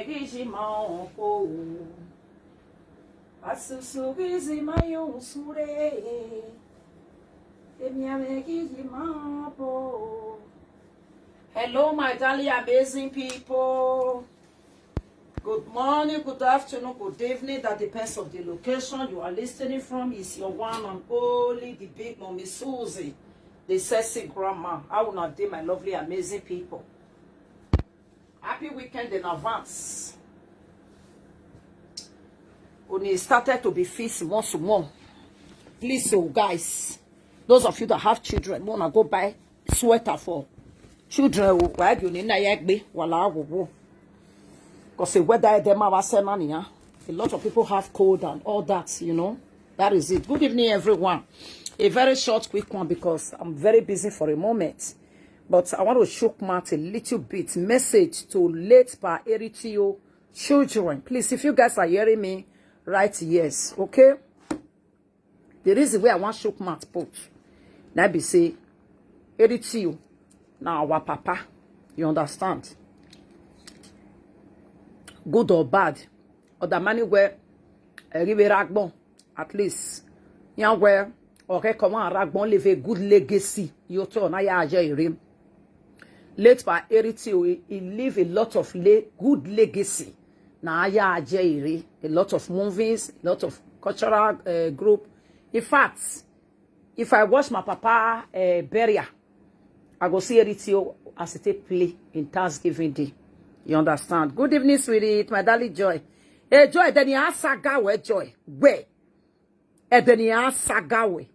Hello, my darling, amazing people. Good morning, good afternoon, good evening. That depends on the location you are listening from. Is your one and only, the big mommy Suzy, the sexy grandma. I will not do, my lovely, amazing people. Happy weekend in advance. When it started to be feast once more. Please, so guys, those of you that have children, wanna go buy sweater for children. Why do you need a because the weather them a lot of people have cold and all that, you know. That is it. Good evening, everyone. A very short, quick one because I'm very busy for a moment. But I want to shock Matt a little bit. Message to late by Eritio children. Please, if you guys are hearing me, write yes, okay? The reason why I want shock Matt put. Now be say, Eritio, now our papa, you understand? Good or bad, or the money where a river ragbon, at least, young where or recommend ragbon leave a good legacy. You turn I rim. Late by Eritio, he leave a lot of good legacy. Now a lot of movies, a lot of cultural group. In fact, if I watch my papa burial, I go see Eritio as it take play in Thanksgiving Day. You understand? Good evening, sweetie. My darling Joy. Hey, Joy, then you sagawe, Joy. Where? Then you sagawe.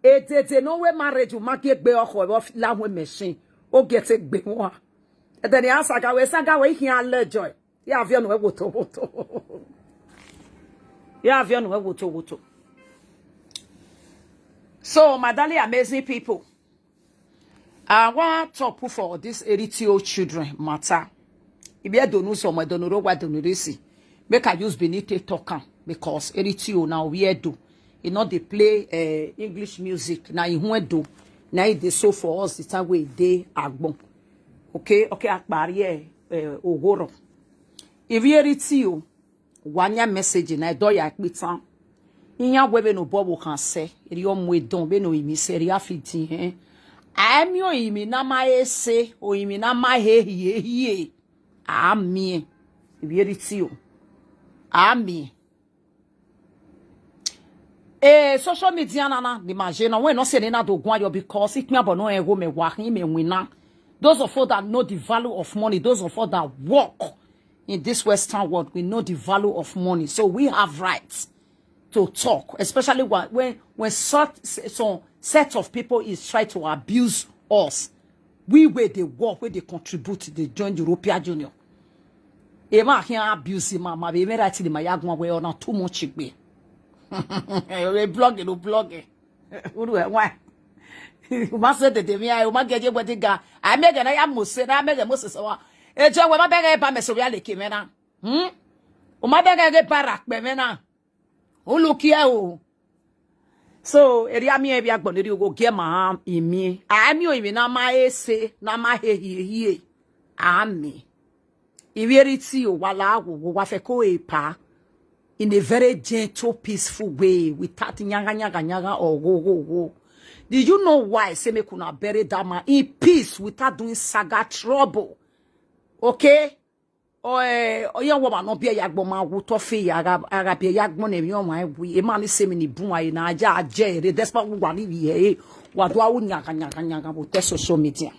They no way marriage you make be of la machine. O get it be one. Then you sagawe here le Joy. You have your no woto. You have your no woto. So, my darling amazing people, I want to put for this Eritio children matter. If you don't know some, I don't know what to do. Make I use Benite talking because Eritio now we do. You know they play English music. Now you do. Now they so for us the time we they agbon. Okay, akbari ogoro. If you Eritio, one ya message na do ya akbitan. Inya webe no bobo kan se. Eri omwe don be no imi seri afiti hen. Ami o imi na ma ese, o imi na ma he. Ami. Eritio. Ami. Social media na the imagine when no say na do gwan because it me abono ego me wa hin me wina. Those of us that know the value of money, those of us that work in this Western world, we know the value of money. So we have rights to talk, especially when some set of people is trying to abuse us. We where they work, where they contribute, they join the European Union. Ema here abuse mama, be me right in my yagwa we on too much be. We blogging. Why? You must say that me I ma get you what ga. I make na ya mose, na make mose so. E je we ma be ba me so ya leke me na. O ma be ga barak be me na. O look here o. So, area mi ebi agbon eri go get ma imi. Ami o imi na ma ese, na ma he. Ami. Iveriti o wala wa fe ko epa in a very gentle, peaceful way without nyaga or go. Did you know why say me kuna bury that man in peace without doing saga trouble? Okay? Oya woman no be yagbo ma wo to fe aga be yagbo na mi o wan wi e ma ni se mi ni bun aye na aja ajere despite wo wa ni wi wa do awu nyaga bo te social media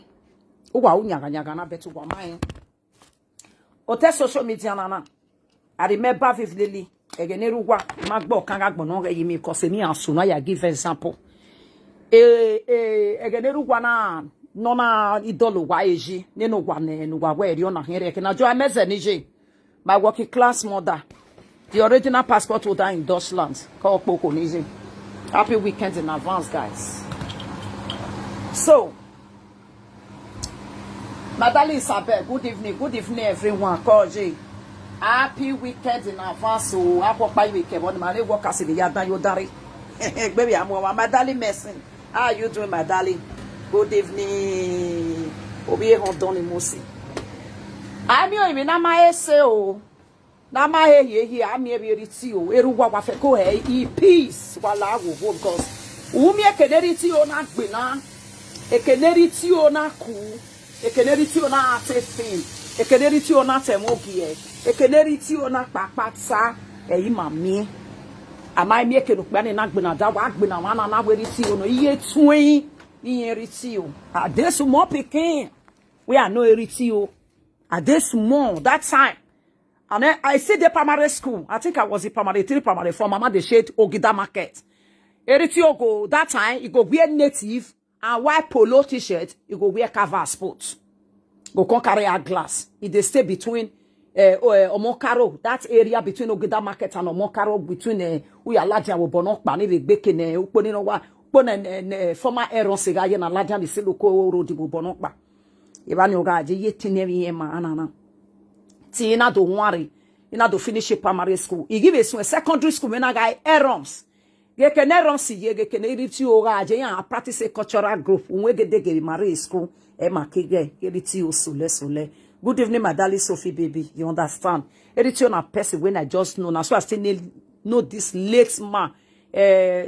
wo wa wu nyaga na betu wa man o te social media na I remember vividly egeneru wa ma gbo kan ga gbon no re yi mi ko se mi asu na ya give example egeneru wa na no na idolo wa eji ninu gwa nenu gwa we ri ona here ke na jo ameze nije my working class mother the original passport holder in Deutschland call Aproko nije. Happy weekend in advance, guys. So Madali Isabel, good evening everyone. Koji happy weekend in advance. So apopa weekend one man work as the yadan yodari baby I'm Madali Messin. How are you doing, Madali? Good evening. Obi Rondon Mosi. Ami o imi na ma ese o. Na ma he ami e riti o. Eruwa wa fe ko he peace wala wo because umi ekeneriti o na gbina. Ekeneriti o na ku. Ekeneriti o na atefin. Ekeneriti o na temogie. Ekeneriti o na papatsa eyi mami. Amai mi ekenukpa ni na gbina da wa gbina wana na weriti o no iye twin iye riti o. Adesu mo pikin. We are no eriti o. Adesu mo that time. And then I see the primary school. I think I was in primary 3, primary 4. Mama they shade Ogida market. Eriti o go that time. You go wear native and white polo t-shirt. You go wear cover sports. Go come carry a glass. It they stay between Omokaro, that area between Ogida market and Omokaro, between Uyalaja Wobonokpa, ni BECKY ne uponi no wa former Aaron Segaye na Laja ni Siloko road Wobonokpa. Ibani ogaje yetinemi ema anana. Ti ina do worry, ina do finish primary school. I give a secondary school when I guy Aarons. Geke ne ronsi ye geke ne iriti ogaje ya practice a cultural group. Unwe gede ge mari school ema kege iriti o sole. Good evening, my darling Sophie baby. You understand? Iriti on a person when I just know. Now so I still know this late man,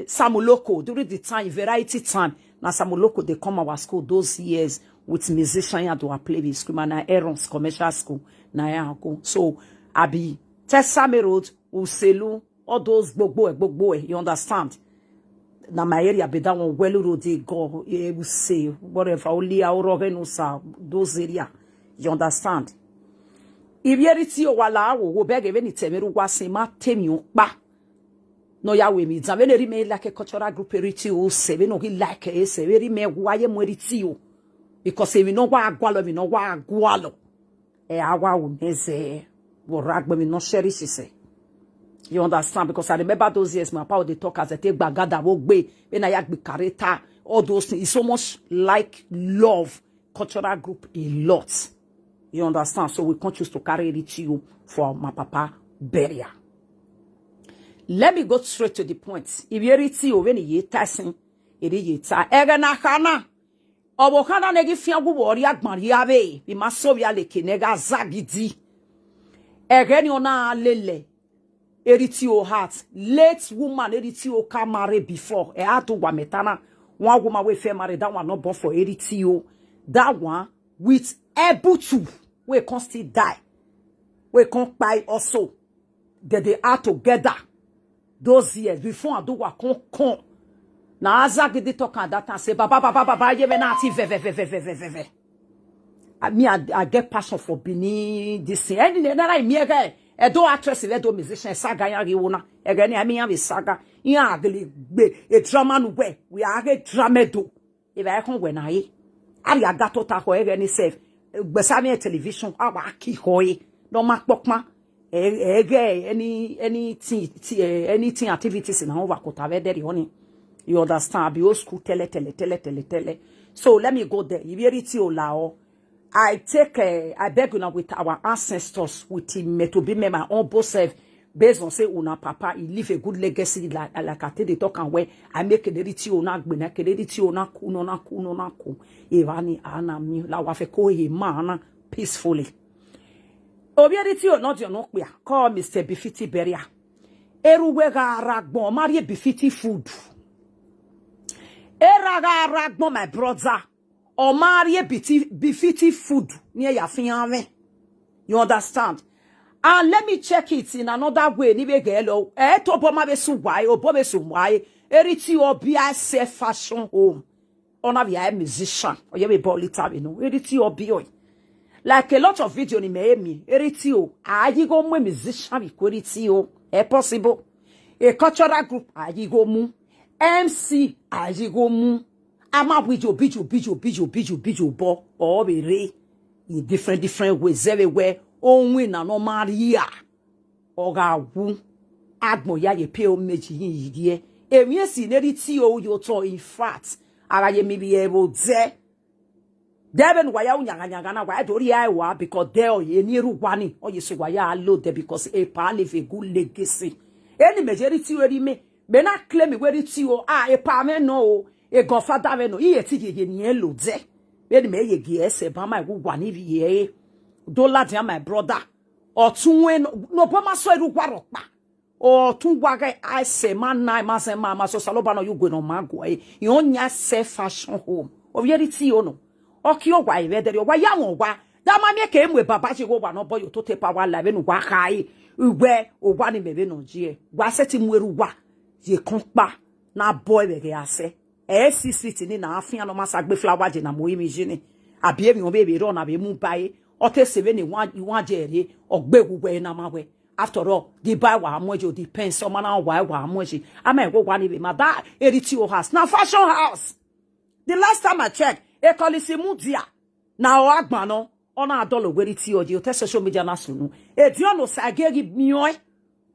Samuloko during the time variety time. Now Samuloko they come our school those years. With musician do a play with school na Aaron's commercial school na ya go. So abi Tesame Road, Uselu, all those gbogbo, you understand? Na my area be that one well road they go you say whatever only our no sa those area. You understand? If yeriti o wala wo beg even itemeru wase ma temi okpa. No ya we mi za veneri me like a cultural group eriti o se we no like e se we me waye mo eriti o. Because if we know what agwalo, we know what agwalo. Awa umeze. Woragbe, we no sheri she say. You understand? Because I remember those years, my power they talk as I take bagada wogbe, when I yak be kareta, all those things. It's so much like love, cultural group a lot. You understand? So we can't choose to carry it to you for my papa burial. Let me go straight to the point. If you're it you when you tasting, it is egana kana. Obokana negi fiagu wori agman yabe bi masobia leke nega zagidi egeni ona lele eriti o heart late woman eriti o ka marry before e had to wametana one woman we fe marry that one not born for eriti o that one with able to we can still die we can buy also that they are together those years before I do what con na azagi di talk and that and say baba ye me na ti ve. I get passion for Bini this thing. Any na me ga e do actress e do musician saga ya riwona e ga ni ami ya be saga ya agli gbe e drama no we are drama do e ba kon we na yi ari aga to ta ko e ga ni sef gbesa me television awa ki hoye no ma pokma e ga anything activities na over ko ta ve there honey. You understand? Be old school tele. So let me go there. I beg you now with our ancestors, with him to be my own boss based on say una papa, he leave a good legacy like I tell the talk and where I make a deriti ona gbena, deriti ona ku. Evani ana mi la wafeko he mana peacefully. Obieriti o not your no call Mr. Bifiti Beria. Eruwega ragbon, marry Bifiti food. Eraga ragbo my brother or marry befitty food near your fiancé. You understand? And let me check it in another way. Nibe gelo to boma be su why or bobe su why eriti or be a safe fashion home. On a musician or you be bolita you know eriti or be like a lot of video ni me eriti o ayi go mu musician bi eriti o possible a cultural group ayi go mu MC ajigomu ama bijo bo or be re in different ways everywhere onwe na no maria oga wu agbo ya ye pe o meji yidie emi si neri ti o yo to in fact ara ye mi be able there Devin waya unyanga na waya dori ai wa because there o ye ni ruwani o ye so waya allo there because a pa live a good legacy any majority we me be na claim we ti o e pa me no e godfather me no iye ti ye ni elo de be ni me ye gi ese ba ma wu wa ni ye Dola dia my brother. Or tunwe no poma so eru gwarokpa. Or tun waga I say man na ma say mama so saloba no you go no mago e. You onya say fashion home. O reality ono. Oki o wa ire there wa ya won wa. Da ma me ke emwe baba chi go wa no boy to te pa wa live no wa kai. Uwe o wa ni mebe no je. Wa seti mweru wa. Ye konpa na boy be ke ase. E si street ni na afia no masa gbe flower je na mo imi jini. Abie mi o be ro na be mu bae. Ote seve ni wan jere ogbe gugwe na mawe. After all, the buy wa amoji depends on mana wa amoji. Ama go wa ni be ma da eritio house. Na fashion house. The last time I checked, e kolisi mudia. Na o agba no, ona adolo eritio je o te social media na sunu. E dio no sa gegi mioi.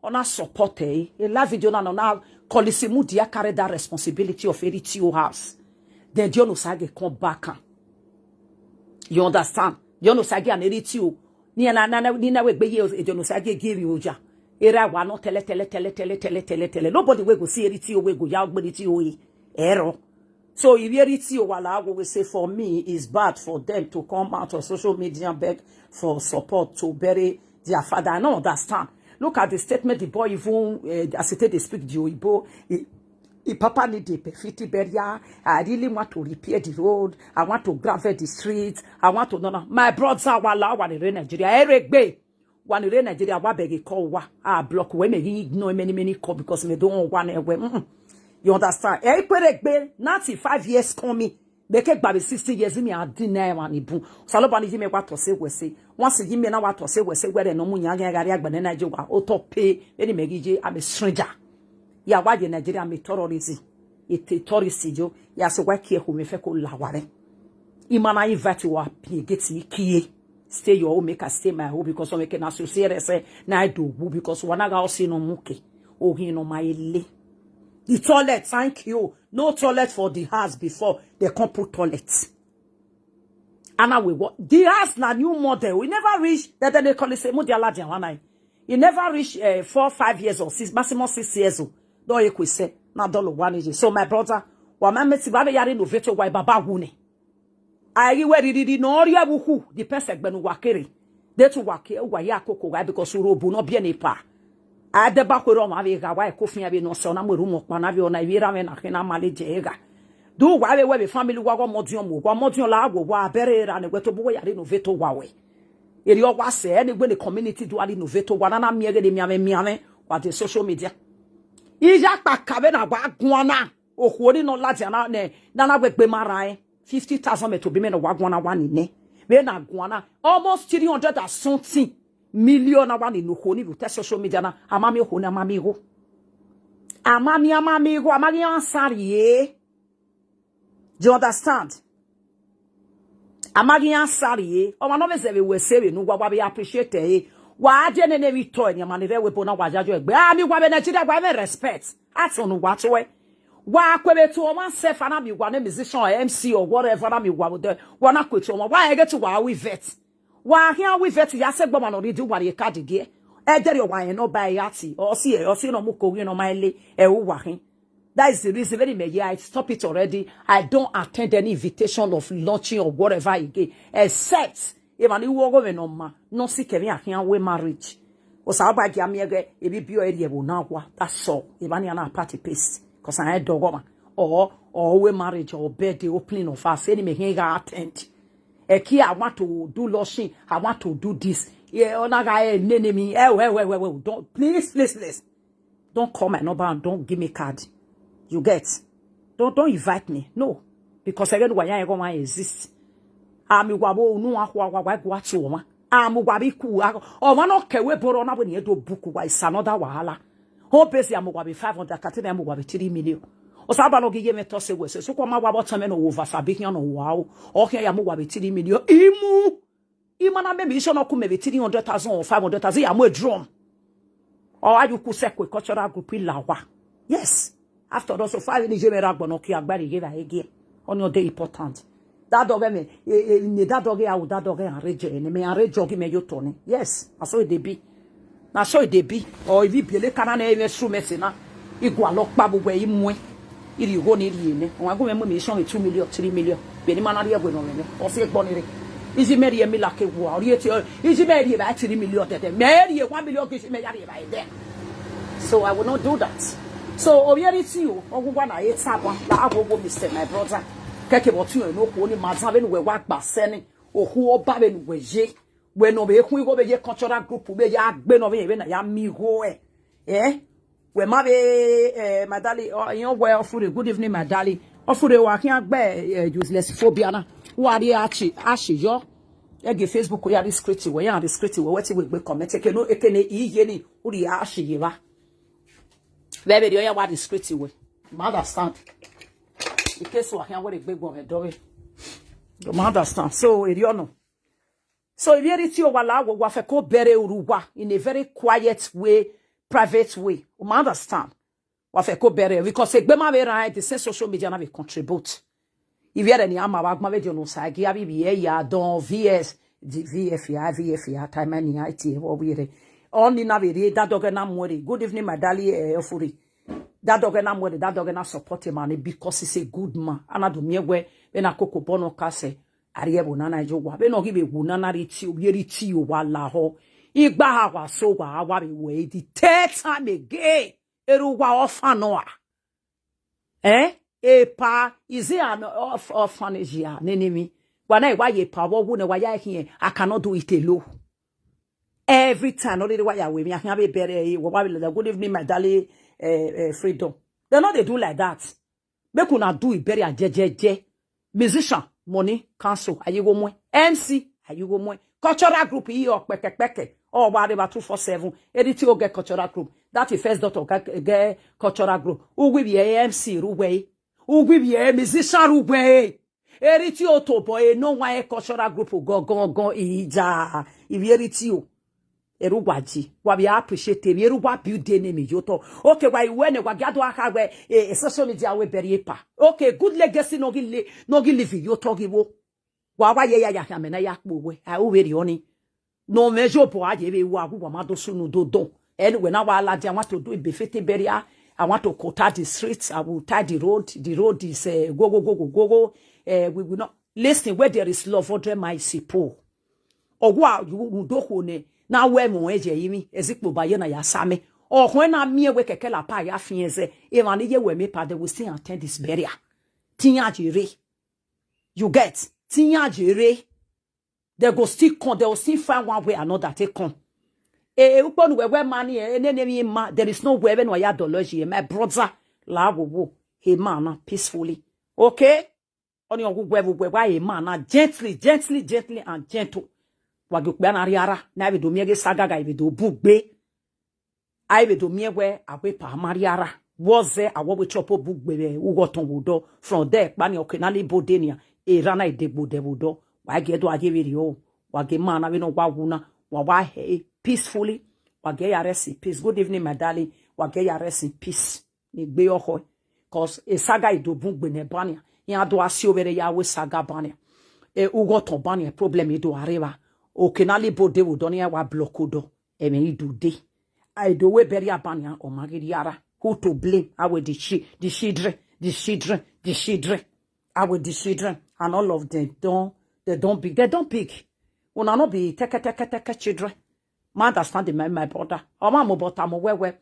Ona support e la video na kolisi mudia carry that responsibility of eritio house. Then dio no sa ge come back. You understand? You know sagi an eritio. Ni na we be years you know sagi give you ja. Era wa no tele. Nobody we go see eritio we go ya eritio e. Error. So if eritio wala we say for me is bad for them to come out on social media and beg for support to bury their father. I don't understand. Look at the statement the boy even as they speak the Oyibo. If Papa need a perfect barrier, I really want to repair the road. I want to gravel the streets. I want to no. My brothers are wala one in Nigeria. Eric Bay, one in Nigeria. Wa beg call wa block we me ignore many call because me don't want away. You understand? Eric Bay, 95 years coming. Beke baby 60 years me a deny one ibu. Salobani jime wa to say we say. Once jime na wa to say we say where no munya gari agbane na je wa auto pay. Any megije I'm a stranger. Ya waje Nigeria me terrorism ite terrorist jo ya se wa kie ho me fe ko laware imana invite wa pie geti kie stay your home make stay my home because we can associate say na do because wana ga osi no muke o hin no maile the toilet thank you no toilet for the house before they come put toilet and we what the house na new model we never reach that they call it say mo dia laje wana you never reach 4-5 years or 6 maximum 6 years old. Do you could say na dolo one. So my brother, wa mama ti ba be yare no veto wa baba gune. Ayi we didi no ria buku the person gbenu wakere. De to wake wa ya koko wa because robu no bia nepa. Ade ba ko ro ma be ga wa ekofia be no so na mo rumo pa na be ona wira me na hena maleje ga. Do wa we family wa go modun mo wa modun la agwo wa bere ra ne weto bo yare no veto wa we. Eri o wa se ene gbe the community do ali no veto wa na miege de miame wa the social media. Ija pakabe na wa gwana ohuori no lati na na we mara 50,000 me to be me no wa gwana wa ni ne me na gwana almost 300 and something million na wa ni no ho ni bi social media na amami ho na amami ho amami ansari do you understand amagi ansari o ma no be se we say we no wa be appreciate wa je ne we toy ni amani we bo na wa jajo egbe mi wa be Nigeria wa me respect ato no wa to we wa kwebe to one self na mi wa na musician or MC or whatever na mi wa de wa na kwetu wa get to wa we vet wa here we vet ya se gboma no di wa ye card de e dere wa ye no buy yati o si no mu ko wi no maile e wo wa hin. That is the reason very me I stop it already. I don't attend any invitation of launching or whatever again except if I knew go no ma no see Kevin ahian we marriage. O sa ba gia miege e bi bio area wo na kwa. That's all. If I na party paste cause I had dog or we marriage or birthday opening of us any me ga attend. Eki I want to do launching, I want to do this. Yeah, ona ga nene me. Don't please. Don't call my number and don't give me card. You get? Don't invite me. No. Because again why I go exist. Ami wabo nu akwa gwa to ma amu gwabi ku o ma no kewe boro na bo ne do buku wa is another wahala ho pesi amu gwabi 500 katina amu gwabi 3 million o sa ba no gige me to se we so kwa ma gwa tame no over sabi hian no wow o hian ya mu gwabi 3 million imu na me mission no ku me 300,000 or 500,000 ya mu drum o aju ku se ku cultural group lawa yes after those 5 ni je me ra gbono ki agbari ge ba ege on your day important. That dog me that dog arrange me arrange jogi me yotone. Yes, I saw it be. Na so it be. Or if you bele kana na e su mesi na igwa lock pa bugwe imwe. Iri go ni ri ne. Won go me mission 2 million 3 million. Be ni manari egwe no me. O se gbon ire. Iji meri emi like wa orieti iji meri ba 3 million tete meri 1 million kishi me yari ba there. So I will not do that. So orieti o ogugwa na yetaba na agogo Mr. my brother keke botu eno ko ni mazan be nu we wa gba seni ohu oba be nu we je we no be kun go be je cultural group be ya gbe no be na ya mi ho we ma be madali yon we ofure good evening madali ofure wa kin agbe useless phobia na wari achi yo ege Facebook ya discreet we ya discreet we weti we gbe comment eke no eke ne iye ni uri achi yiba bebe dio ya wa discreet we ma understand in case wa kin we gbe gbon e do we you understand so eri ono so if you ti o wala wa fe ko bere uruwa in a very quiet way private way you understand wa fe ko bere because egbe ma be ran the social media na be contribute. If you any ama wa gma no sagi abi bi ya don vs vf time ani it wo we only na be that dog na mwere good evening madali ofuri that dog na support him man because he's a good man anado miegwe be na koko bono kase ariebo na na jogwa be no give egu na na riti obieriti o wala ho igba ha wa so wa be we the third time again eru wa ofanoa epa is it an orphanage here nenemi wana why ye power wo na why here I cannot do it alone every time only why we me be bere good evening my darling freedom they know they do like that make una do it very jejeje musician money council ayigo mo MC ayigo mo cultural group yi o pekepeke or whatever 247 edit o get cultural group that is first daughter get cultural group who will be MC ruwe who will be musician ruwe edit o to boy no one cultural group go ija if edit o erugwaji wa bi appreciate me erugwa build name yoto okay why when we gado aka we social media we bury pa okay good legacy no gi live yoto gi wo wa ye ya me na ya kpo we I we ri oni no measure po aje be wo agwo ma do sunu do don anyway na wa la I want to do befete burial I want to cut the streets I will tie the road is go we will not listen where there is love for my sipo ogwa you do ko ne na we mo eje yimi ezikpo ba ye na ya same ohun na mie we keke la pa ya fienze e ma ye we me pa they will still attend this burial tinya jere you get tinya jere they go still come they will still find one way another take come upon we money enemy ma there is no way when ya dology my brother la wo he man peacefully okay oni ogugwe why a man gently and gentle wagukbe na riara na be do miege sagaga be do bugbe ai be do miegwe awe pa mariara woze awo chopo bugbe ugoton wodo from there pa ni okenali bodenia e rana idegbo dewodo wage do ageveri o wage mana we no waguna wa he peacefully wage ya rest in peace good evening my darling wage ya rest in peace ni gbe oho cause e saga ido bugbe ne bania ya do asi obere ya we saga bania ugoton bania problem ido areba okenali bode wo donia wa blockodo eme idude I do we bury abania o magiriara who to blame I will the children I will the children and all of them they don't big una no be take children man understand my brother o ma mo bota mo wewe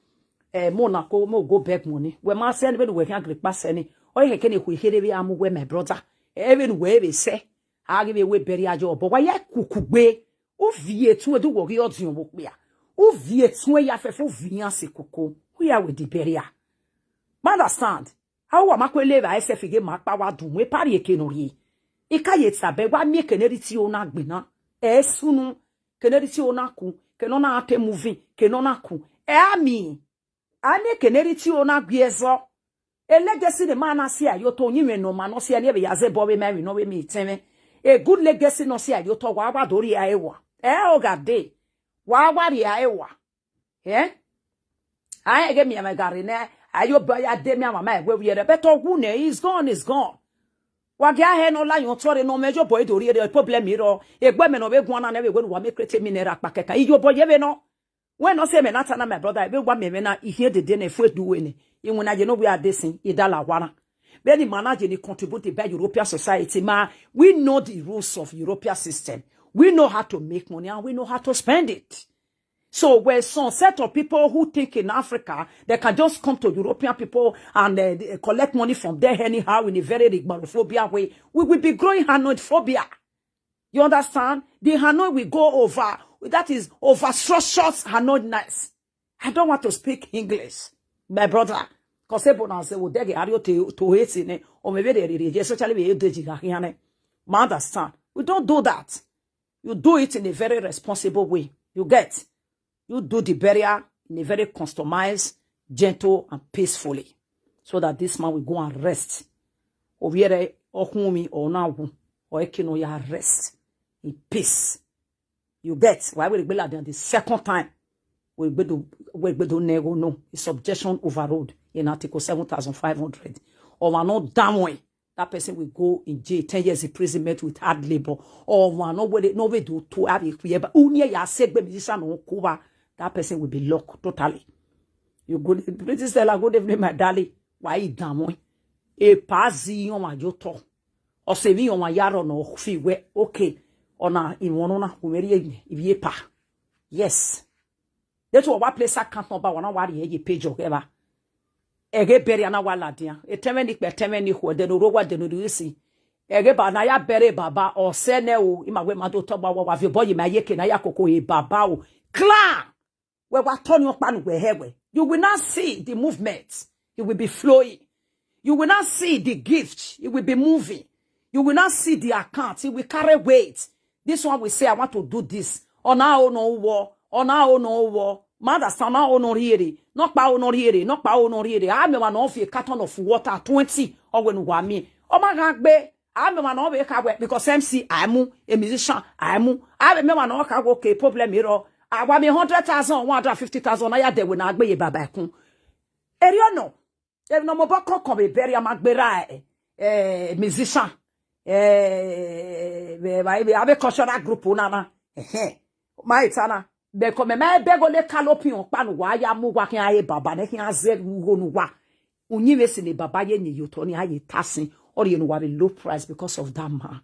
mo na ko mo go beg money we ma send be we can grip pass any o ye ke ne ku here be am we my brother even we be say I give we bury ajo but why kukugbe o vie tu edu wo gi odun wo pe a o vie tu ya fefo vian se koko we are with the burial understand how wa makwele ba sf ge makpa wa dun we pari eke no ri ikaye tsabe wa mi keneriti o na gbena sunu keneriti o na ku keno na ate movie keno na ku ami ane keneriti o na gbiezo legacy the man asi ayo to nyiwe no ma no se ne be yaze bo we me no we mi teme a good legacy no se ayo to wa dori aewa ogade wa wari aewa I get me a garine ayo boy ade me mama we we better who is gone wage ahe no la yon tori no mejo boy dori the problem iro egbe me no be gwan na we go wa me create mineral pakeka iyo boy ye no when no say me na my brother be gwa me na ihe dede na fu edu we ni inwu na je no we adesin idala wara Many manage and contribute by European society. We know the rules of European system. We know how to make money and we know how to spend it. So where some set of people who think in Africa, they can just come to European people and collect money from there anyhow in a very rigmarophobia way, we will be growing Hanoi phobia. You understand? The Hanoi will go over, that is over structured Hanoi nice. I don't want to speak English, my brother. Because everyone say, well, they are to hate in or maybe they especially we understand. We don't do that. You do it in a very responsible way. You get? You do the burial in a very customized, gentle, and peacefully. So that this man will go and rest. Or here, or home, or now, or ekino ya rest in peace. You get? Why will it be like the second time? We do nego no. It's subjection overruled in Article 7,500. Or we're not damn way. That person will go in jail, 10 years imprisonment with hard labor. Or we're not nobody do to have a clear, but only ya said be musician or Cuba. That person will be locked totally. You good, British Stella, good evening, my darling. Why damn way? A pazi on my joto. Or say me on my yard no fee where okay. Or na in one on a ye pa. Yes. That's what place I can't number one worry a page or ever. Ege bury an hour ladia. A temenic per temenic who the Norowa de Nudusi. Ege banaya bury baba or seneo in my way my daughter of your body, my yeke nayako e babao. Clan! Where what turn your pan where hewe. You will not see the movement. It will be flowing. You will not see the gift. It will be moving. You will not see the account. It will carry weight. This one will say, I want to do this. On our no war. On our no war. Mother, son, no here. Not power no here. Not power no here. I'm a man of a carton of water 20 or when you me. Oh my God, I'm a man of a car because MC, I'm a musician. I'm a man of a okay, problem here. I want me 100,000, 150,000. I had there when I be a babacun. Eriono. If no more come a very amagbera musician. I have a cultural group. My tana. Because me begole kalopi on panu wa ya mu wa kin aye baba ne kin aze wo nu wa unyiwe si ne baba ye ni yoto ni aye tasin or you know wa low price because of that man.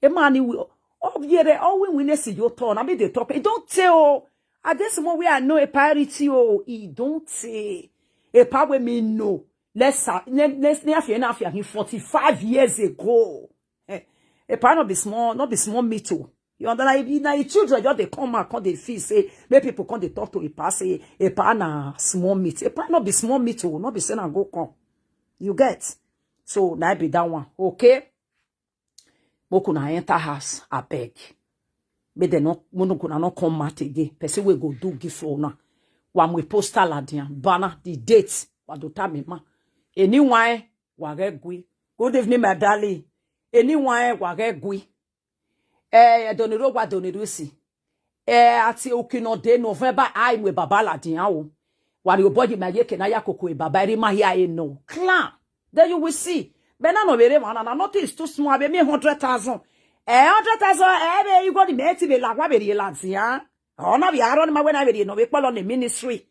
A man will obviate all we win see your turn. I mean, they talk. It don't tell. At this moment, we are no a parity. Oh, it don't say a power me no. Let's near 45 years ago. A part not be small me too. You understand? Now, children just they come and come they feel say, let people come they talk to a part say a part na small meat. A part not be small meat too. Not be saying and go come. You get? So now be that one. Okay. Boku na enter house, I beg. But they no kuna no come mat again. Person we go do give for na. One we postal ladian banner the date. Wadota me ma. Anyone wage gui. Good evening, my darling. Anyone wage gui. Doniro wa donirusi. Ati okino de November I we baba ladian o. Wari obodi ma yeke na yakoko e baba ri ma ya e no. Clan. Then you will see. But no very man, and nothing is too small. Be me 100,000. 100,000. You got the mate be like what be lads, yeah. Oh, na be around my when I be no be call on the ministry.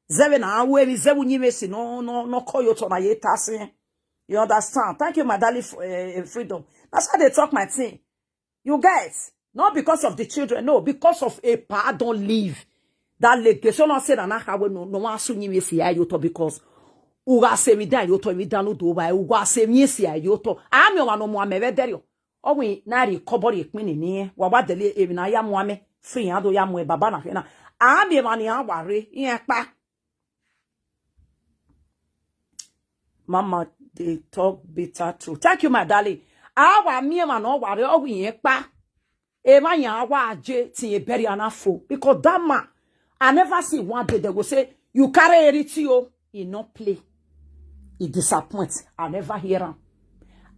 7 hours we 7 years no call you to na yetase. You understand? Thank you, my darling, freedom. That's how they talk my thing. You guys, not because of the children, no, because of a pa don't leave. That legation not said and I have no one soon you see you to because. Uga se mi dan yoto mi danu do ba uga se mi esi ayoto ami wa no mo amebe derio owi na ri kobori ipin ni wa wa dele emi na ya mo ame free ado ya mo e baba na fe na ami ma ni aware yen pa mama they talk bitter truth. Thank you, my darling. Awa mi ma no ware owi yen pa e ma yan awa aje tin e bury anafo because that man I never see one day they go say you carry eritio he not play. He disappoints. I never hear him.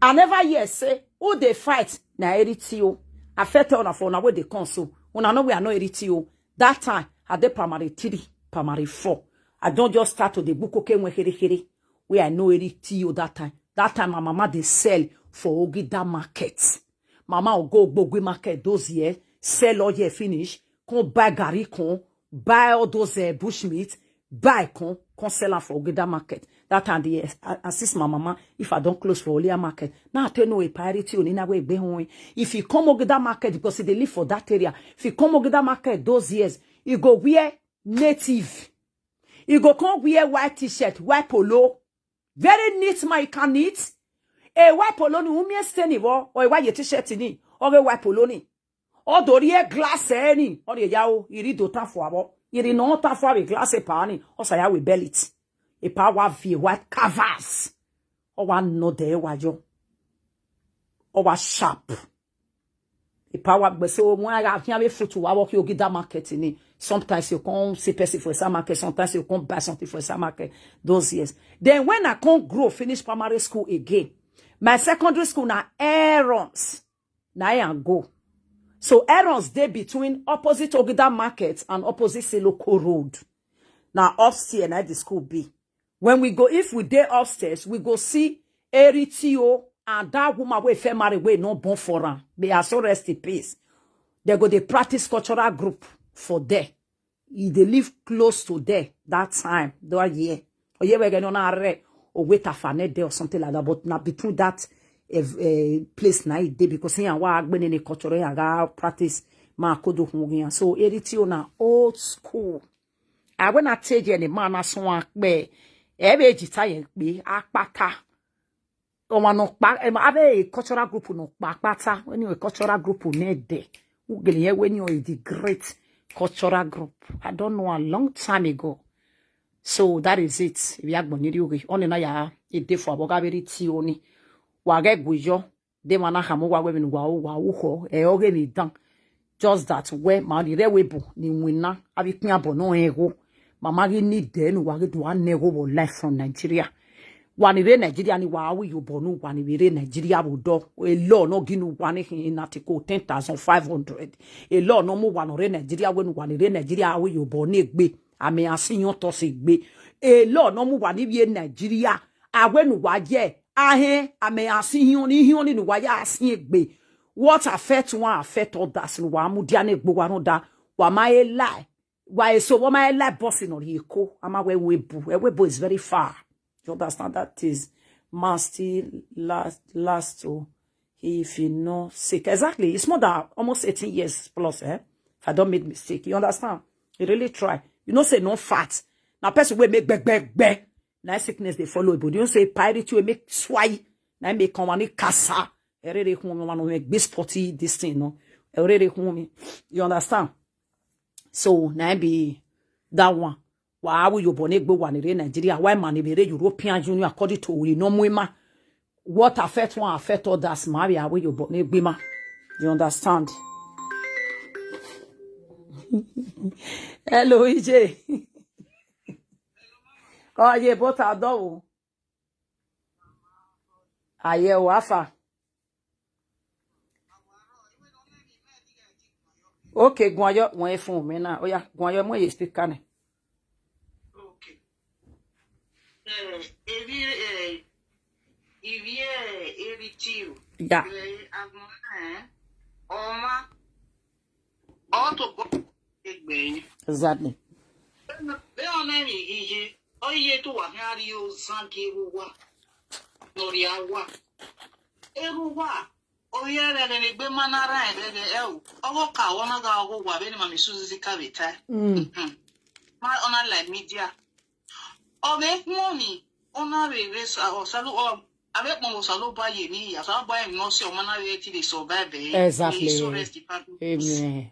I never hear say, who they fight, na eritio. I felt on the phone, where they console. When I know we are no eritio. That time, I did primary 3, primary 4. I don't just start to the book, okay, when here. We I know eritio that time. That time, my mama, they sell for Ogida market. Mama will go Bogui market those years, sell all year finish, come buy gari con, buy all those bushmeat, buy con sell am for Ogida market. That time they assist my mama if I don't close for Olia market. Now I tell no a priority on in a way be home. If you come Ogida market because they live for that area, if you come Ogida market those years, you go wear native. You go come wear white t-shirt, white polo. Very neat, my can neat. A white polo ni umie steni wo or a white t-shirt ni or a white polo ni. Or dorie glass any or the yao iri do ta for abo. Iri no ta for a glass e pani or say we bellit. A power v white covers. Or one no de wajo. Or was sharp. A power but so when I have here foot to walk you Ogida market ni. Sometimes you come see person for some market, sometimes you come buy something for some market those years. Then when I can't grow, finish primary school again. My secondary school now errands. Now I go. So errands they between opposite Ogida market and opposite Siloko road. Now upstairs now the school be. When we go, if we dey upstairs, we go see Eritio and that woman we fe marry we no born for her. They are so rest in peace. They go they practice cultural group for there. They live close to there that time. That year. Or yeah, we're going to or wait a fanet there or something like that. But not between that place night day because here I been in a cultural I practice ma kodo hungian. So Eritio na old school. I when I tell you any man as one be every jita be akpata. Or one no back a cultural group no back when you a cultural group need there. When you are the great cultural group. I don't know a long time ago. So that is it. We are going to do it. Only na ya ide for abogaberi ti oni. Wage gujo. De mana hamu wawe min wa uho. Oge ni dan. Just that where ma ni rewebo ni wina. Abi knya bono ego. Mama gi ni den wage do an nego life from Nigeria. Wani re Nigeria ni wawi you bonu wani re Nigeria budo a law no ginu wani in article 10,500 a law no mu wani re Nigeria when wani re Nigeria we you bonu gbe ame asinyo to se gbe a law no mu wani re Nigeria awenu waje ahe ame asinyo ni waje asin gbe what affect one affect others no wa mu dia na gbo wa no da wa ma e lie wa so wa ma e lie boss no eko ama we bu is very far. You understand that is must still last to if you know sick. Exactly. It's more than almost 18 years plus, if I don't make mistake. You understand? You really try. You know say no fat. Now person will make beg. Now sickness they follow. But you don't say pirate will make swai. Now make come and kasa. Already home make this potty this thing, no. Already home. You understand? So now be that one. Wow, you bonnet go one in Nigeria, why man be European Union according to we no mwema. What affect one affect others, Maria, where you bonnet bima. You understand? Hello, EJ. Oh, yeah, but I don't. Aye, wafa. Okay, go on your way phone, me now. Oh, yeah, go on your way, speak can. Yeah. Exactly. Oh yeah, then a big man around oh, I go go my Suzy Suzy. My honor like media. Oh, make money. Honor race or salute or I make more salute by ye. As I buy no see man related so bad. Exactly. Amen.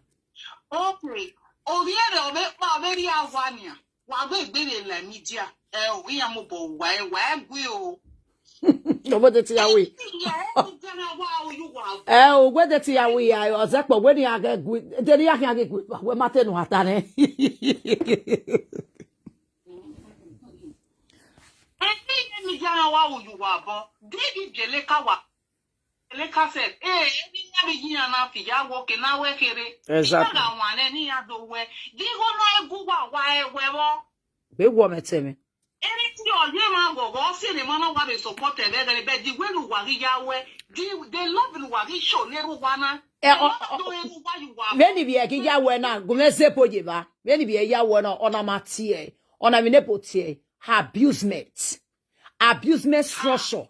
Okay. Oh, yeah, I'll make my very awanya. Why we be like media? We are mobile. Why will Nobody tell we. Whether tia we are exactly when you get good, then you can get good. We matter no hatane. David Jelekawa. Jeleka said, exactly. We woman tell me. Anything your man go see the man what they supported there, but the way you wari Yahweh, they love the wari show never wanna. Many be a Yahweh now, go me say pojiba. Many be a Yahweh no on a matie. Ona mi nebo tie abusement. Abusement structure.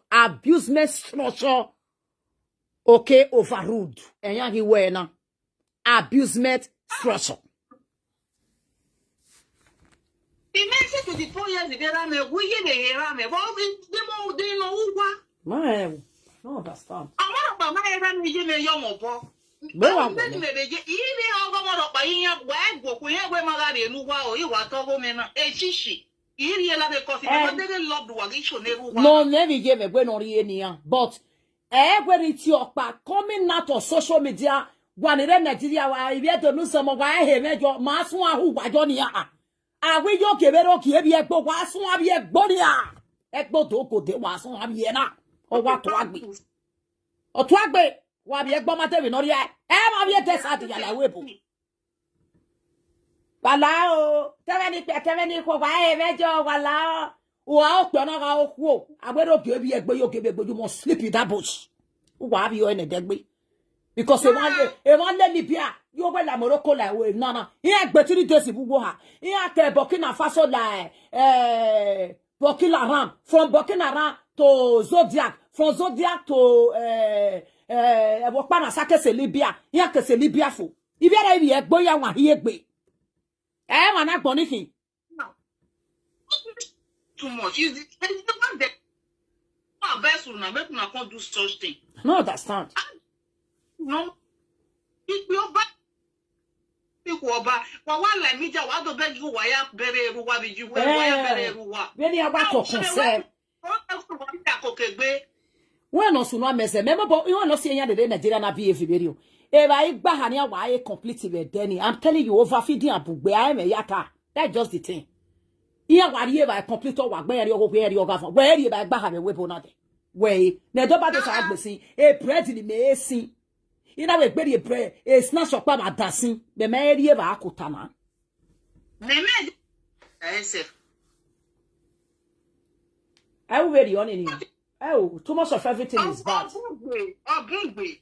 Okay, overruled. Enya hi we na. Abusement structure. Imagine to the 4 years ago, we ye the rame. Well, they know who. Man, no understand. I want to buy a me me young obo. No But one. then me be ile ogo pa yin wa go ko yen we magare nu wa o iwa to go me na e shishi. Ile la be cause they love the wa gisho ne ru wa. No, never give me when or any. But where it's your back coming out of social media, one in Nigeria, I get to know some of I have your mass one who by Johnny. I will you give it okay, be a book, was one be a body. Ekbo doko de was one be na. Or what to agbe. Or to agbe. Wa be ekbo mate we no ri e. Ma be test at ya la webo. Wala o, teveni ko wa e mejo wala o. Wa o pe na ga o ku o. Agbero ke bi egbe yo ke be you must sleep in that bush. Wa be yo en degbe. Because e wan le Libya, you go la Morocco la we nana. Here egbe 3 days bugo ha. Here ke Burkina Faso la Burkina Faso, from Burkina Faso to Zodiac, from Zodiac to Wokpana sake se Libya. Here ke se Libya fo. Ibi ara bi egbo ya wan hi egbe. Man agbon nikin. Too much. You the one that best una make una come do such thing. No understand. No. It will back. Wa like me wa do beg you wa ya bere ru wa bi ju wa ya bere ru wa. Beni aba to concern. When no sunu amese memo bo you no see enya de Nigeria na be everybody. E ba igba ha ni wa e complete be deni. I'm telling you overfeeding abugbe I me yata. That's just the thing. Iya wa ri e ba complete wa gbe eri ogo eri oga fun. We eri e ba igba ha be webo na de. We na do ba de sa agbesi e bread ni me esin. Ina we gbe di bread e snatch up ma dasin. Be me eri e ba akuta na. Me SF. I will ready on in. Oh, too much of everything is bad.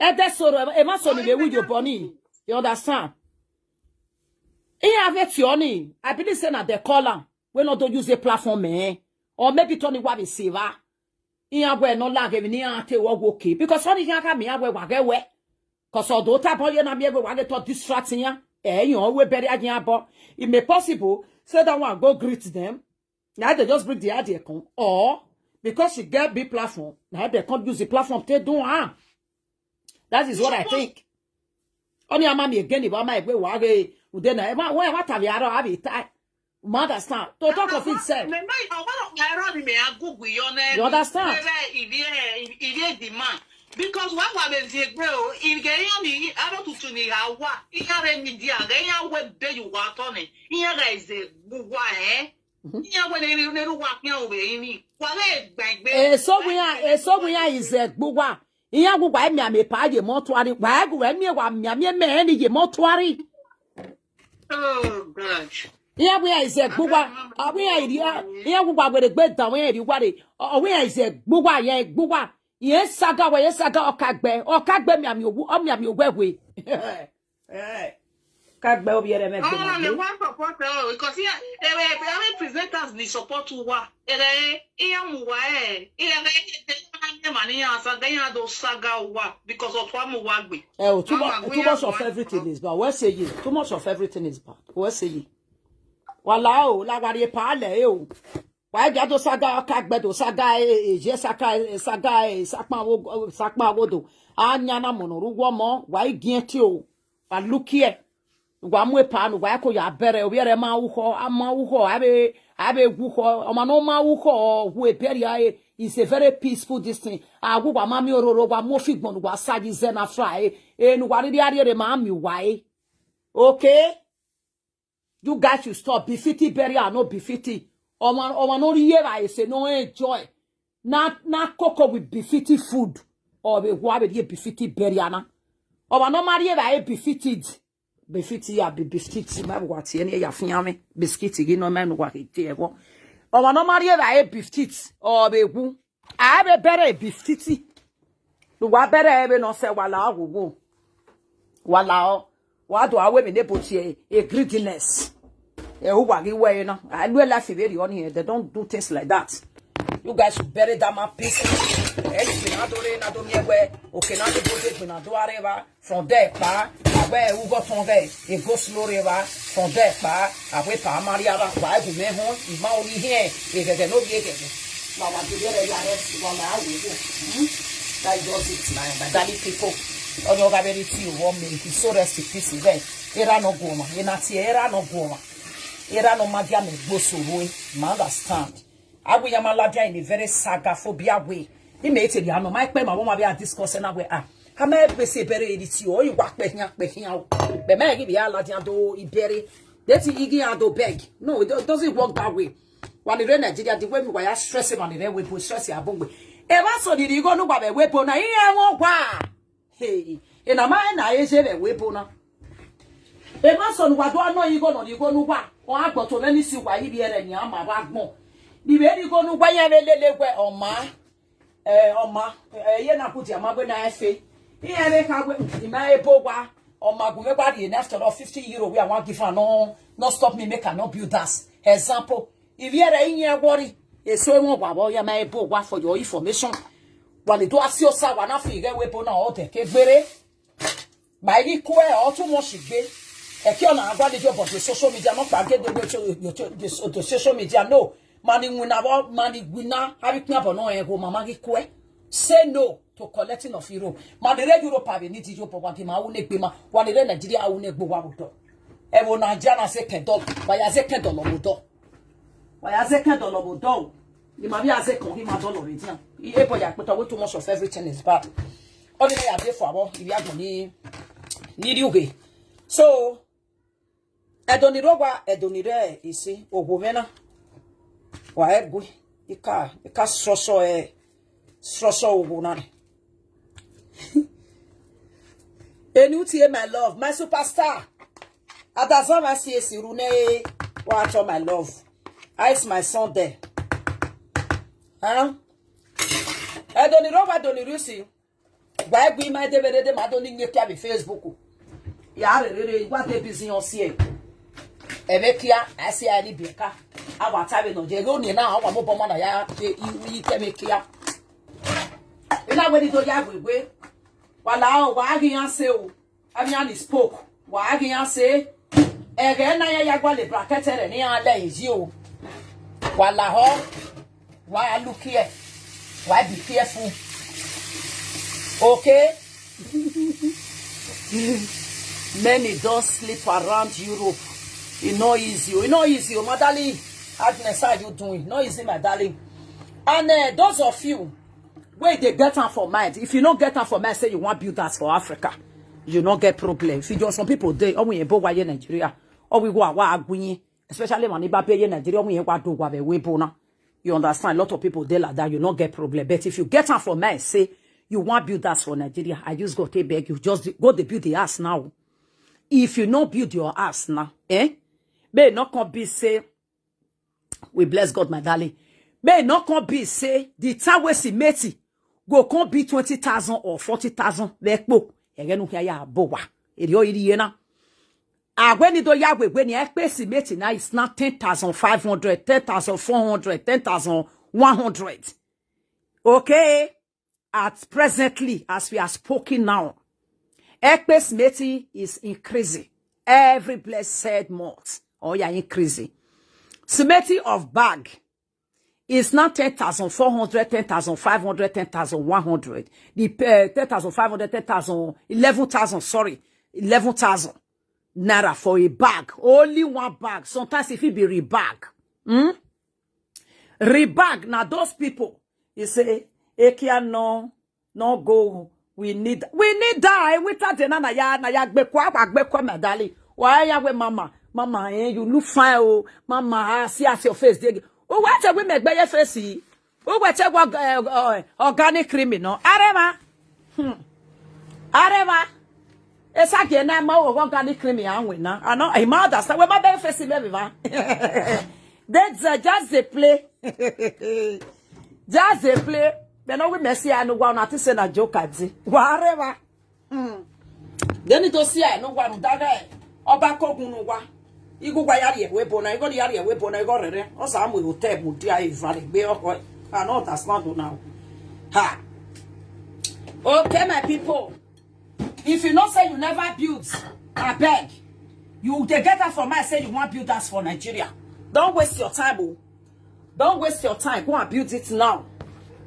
That's so e ma so ni be with your boni. You understand? Have it yoni. I believe say na the caller. We not to use the platform or maybe Tony wa be saver. Iya we no lag even iya te wo okay because funny can come here we wage we. Cause although tap on you na me we wage to distracting ya. You we bury again abo. It may possible say that one go greet them. Now they just bring the idea come or because she get big platform, now they can't use the platform to do That is what I think. Only a mommy again if I might go wage then what have you have it? Understand? To talk of itself. You understand? If demand. Because what was the bro, in Gayani, I don't to me how what in a media, Gayan web day you want on it. Here is the Bugua, eh? Yeah, when you never walk over me. So we are is a Bugua. Here go by me, I may pay your mortuary. Why go and me one me your mortuary? Oh, gosh. Here we are is a Bugua. We are here with a bed down where you want it. Or we are is a Bugua, yeah, Bugua. Yes, saga, or cagbe, me, I'm your way. Cagbe, oh, yeah, because here, every presenters need support to what? Because of one oh, too much of everything is bad. What say you? Too much of everything is bad. What say you? Walao, la varie pale, why get to saga cagbe to saga, sakma wodo. Anyana monorugo mo, why get you? But look here. Wamwe pan, why ko ya bere, we are ma uho, abe wuho, omano ma uho, who a peria is a very peaceful distance. I go mammy or wa mofigmon, was sagi zena fry, and what the area mami, why? Okay? You guys should stop. Befitty berry or no befitty. Or no year I say no enjoy. Not cocoa with befitty food. Or we what with ye befitty berry ana. Or no maria I befitted. Befitty ya be befitty my what any ya fiame. Biscuity no man what it dear. Or no maria I befitted. Or be woo. I have a better befitty. The what better ever no say wala woo. Wala. What do I women they put here? A greediness. who wagi way na. I do laugh very on here. They don't do things like that. You guys should bury that man peaceful. From there, where who got on there, it goes slowly from there, away from Maria, why do me home, if my only here, if there's no big. Now, what you get a one hour, that does it, my daddy people. On your ability, you want me, it's so rest in peace. Era no goma, era no goma, era no magia me bosu, understand. I will yamaladia in a very saga phobia way. He made it, I know my claim, I won't be a discussing away. I may be say bury it, or you walk back out. But may give you a ladiando, bury. That's Iggy beg. No, it doesn't work that way. When the Nigeria, the way we are stressing on the way we stress your bone. Ever so did you go no by a weapon? I won't buy. Hey, in a mind, I say a weapon. Ever so what do I know you go no back? Or I got to let me see why you hear any arm about more. The way you go no buy a lele on my. Ye na put your mother na fe. Here they can in my bowa or my body in after all €50 we are one give no stop me make not build us. Example, if you are in your worry, a so more about your my bowa for your information. While it was your sawa na figure weapon or take a very by equal or too much be. A kill about the job of the social media, not forget the social media. No. Money winner, have it never no ego, mamma kwe. Say no to collecting of Europe. Madere Europe have need you for what him I will make bima, one in Nigeria I will make Bowabuto. Evo Najana second dog, by a second dollar. By a second dollar, you might be a second him a dollar. But I too much of everything is bad. Only I pay for if you have money, need you. So, Edoniroba, you see, or Governor. Why go? Ika soso wonane. Enutie my love, my superstar. Adazama siesi rune. Watch all my love. Ice my son there. Huh? Edonirusi. Why go my DVD? Madoni nyeka be Facebook. Yare what they busy on see. Evekia, I see I need BECKY. Our time no jego ni na our mobile man ya you kemekia. Ina we do ya we. Wala wa agian se o. Abian spoke. Wa agian se ege na ya gwa le bracket re ni ala ezi o. Wala ho. Why look here? Why be careful? Okay? Many don't sleep around Europe. It's not easy, my darling. Agnes, how you doing? Not easy, my darling. And those of you, where they get on for mind, if you don't get on for mind, say you want build that for Africa, you don't get problem. If you just some people there, we in Nigeria, or we go away, especially when you pay Nigeria, we go you understand? A lot of people there like that, you don't get problem. But if you get on for mind, say you want build that for Nigeria, I just go to beg you, just go to build the ass now. If you not build your ass now, may not come be say, we bless God, my darling. May not come be say, the time we see meti, go come be 20,000 or 40,000, like book. Again, okay, ya bowa. Idio idiena. When you do ya when you expect meti now, it's not 10,500, 10,400, 10,100. Okay? At presently, as we are speaking now, Ekpesmeti is increasing every blessed month. Oh, yeah, increasing. Smeti of bag is now 10,400, 10,500, 10,100. The 10,500, 10,000, 11,000, sorry, 11,000 naira for a bag. Only one bag. Sometimes if it be rebag. Rebag. Now those people, you say, Ekia no go. We need that. We thought na ya gbekwa my darling. Why ya we mama you look fine oh mama see as your face dey. Oh what we make be your face. Oh what organic cream no. Arema. Esa ke na ma organic cream ya we na. I know I mother say we ma be face me va. That's just the play. Just the play. Then we messy I know one at say na joke adi. Whatever. Then it see I know one daga oba kogun no wa. Igu gwa yari we bona, igo yari we bona, igo rere. Osa amu hotel mu dia evale be oko. I know that's not now. Ha. Okay, my people. If you not say you never build, I beg. You they get that from me say you want build us for Nigeria. Don't waste your time, oh. Don't waste your time. Go and build it now.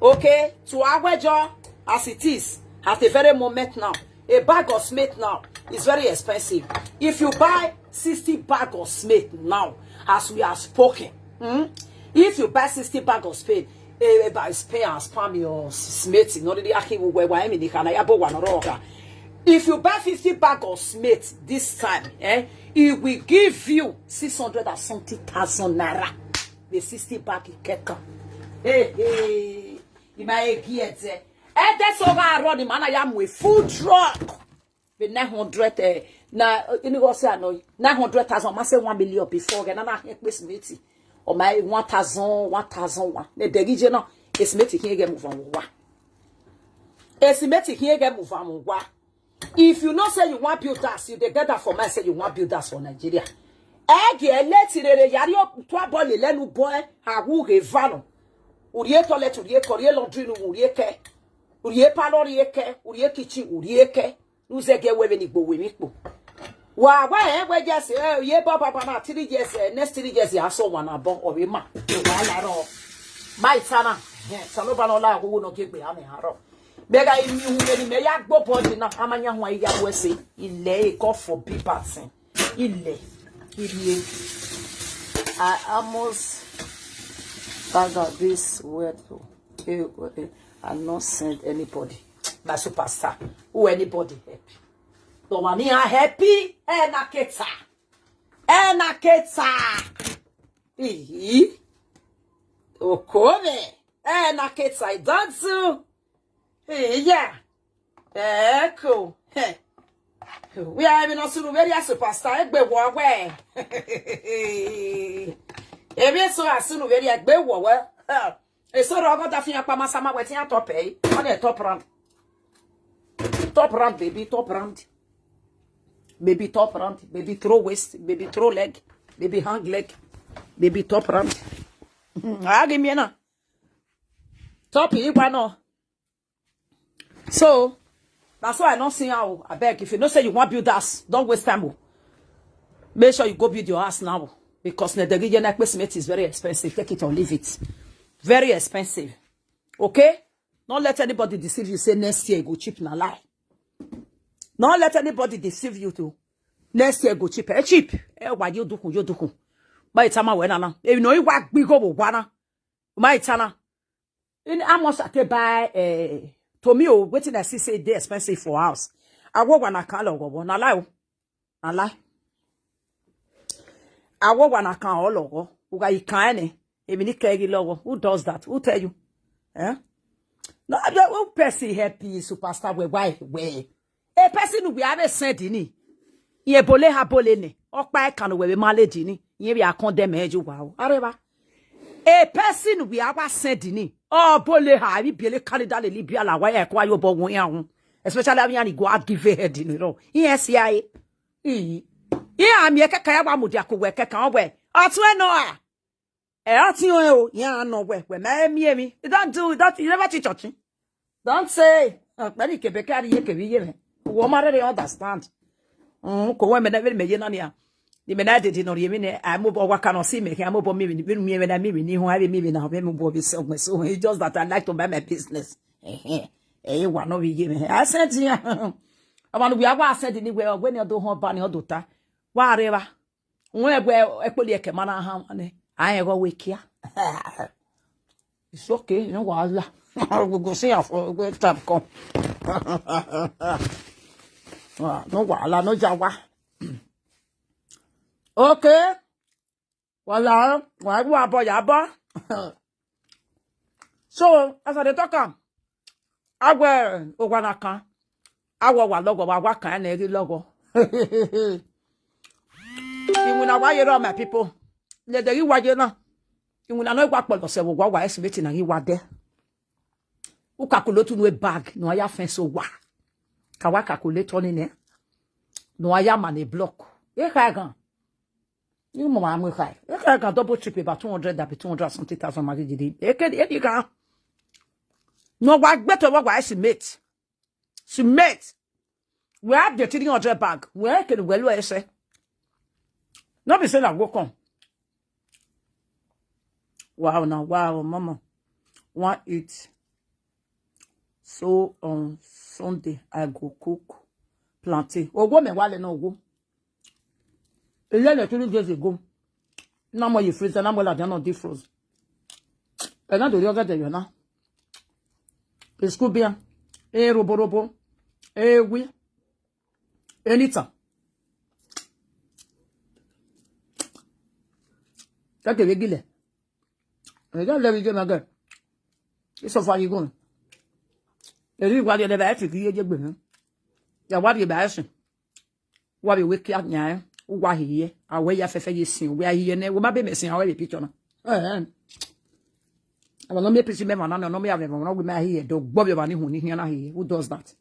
Okay? To our job as it is at the very moment now. A bag of cement now is very expensive. If you buy 60 bag of cement now, as we are spoken, if you buy 60 bag of cement, by spare and spam your cement, in order to if you buy 50 bag of cement this time, it will give you 600 and something thousand naira. The 60 bag keka. Hey, iye-eki. That's all I run him, and I am with food truck. With 900, na you go say no 900,000. I say 1 million before. Then I hear this meeting. Or my 1,001. The degije no estimate here get move on wa. Estimate here get move on wa. If you not say you want build us, you they get that for me say you want build us for Nigeria. Let's yari toi boy le nu boy ha wu revano. Uriye toilet uriye korie laundry nu uriye ke. Uriye parlor uriye ke, uriye kitchen uriye ke. Nu se ge we ni gbo we mi po. Wa we just ye papa na 3 years next 3 years ya so one abon o we ma. Wa la ro. Mai sana. Sano ba no la wo no kegbe ha me haro. Bega imi hu me ni me ya gbo body na amanya ho ya wo se ile ko for people sin. Ile. I almost got this word to I not send anybody. My superstar. Who anybody happy. The one here happy enaketa. Okome. Enaketa. Dansu. Yeah. Echo. We are even also very superstar. Egbe wo we. Ebi so asunu very egbe wo we. E so ro go da fi apa masama wetin atop e. On the top round. Top round baby, top round. Baby top round, baby throw waist, baby throw leg, baby hang leg, baby top round. Ah give me na. Top e no. So that's why I don't see how. I beg, if you don't say you want to build house, don't waste time. Make sure you go build your house now. Because the region cement is very expensive. Take it or leave it. Very expensive. Okay? Don't let anybody deceive you. Say next year go cheap na lie. Don't let anybody deceive you to next year go cheap. Cheap. Why you do? By tama we na. If you know you work big go wana. My tana. In almost at buy to me, waiting I see say they expensive for house. I walk when I can't logo. Na lie. Na lie. I walk when I can't all logo. Who got you can't? Logo. Who does that? Who tell you? Eh? No, who person happy superstar we why we? A person who be have sent ni. Ye bole ha bole ne. Okpa kan we malady ni. Ye be condemn eju wow. Areba. A person we have sent ni. Oh, bole ha bi biele Canada le Libya la wa e kwa yo bo won ya especially when you go out give head you know. Yes ya e. Am ye keka ya ba mudi akwe keka we. Atu e no a. Atu o ya no we me. You don't do that. You never teach church. Don't say. Bari ke bekari ye ke biye me. Wo mare dey understand. Ko we me na me ye na ya. The men did no yemine I move or can see me I move me when I me who have me now me so it's just that I like to buy my business. One of you I said I want we are said anywhere when you do home banny or daughter. Whatever. Where equally a man I go wake here. It's okay, you know what I will go see for a good time come. No wala no jawa. Okay. Voilà. So, as I talk, I wear Owanaka. I will logo, I can any logo. You will not wire my people. Let the you wire. You will not know what was said, what was estimating, and you were there. Who calculate no bag, no I fence so wa. Kawa calculate on in there. No I am on a block. Ye kagan. You mama am high. I can double triple about 200 that be 200 something thousand money did. You can. No what better what I mate. She mate. We have the 300 bag. Where can well say? Not be saying I go come. Wow now, wow, mama. Want eat. So on Sunday I go cook plantain. Oh, go me while no go. Il y a 2 days ago. No more you freeze, no more like not defrost. And not the yoga de yona. It's good bien. Robo. Oui. Anytime. That's a regular. I don't let me get my girl. It's so far you going. You what you never actually hear you. Yeah, what you bashing? What you wake up now? Why here? Away ya fefe you see. We are here now. We might be missing our picture. I will not make pretty men and no me have no we may here. Dog Bobby Bunny who here here. Who does that?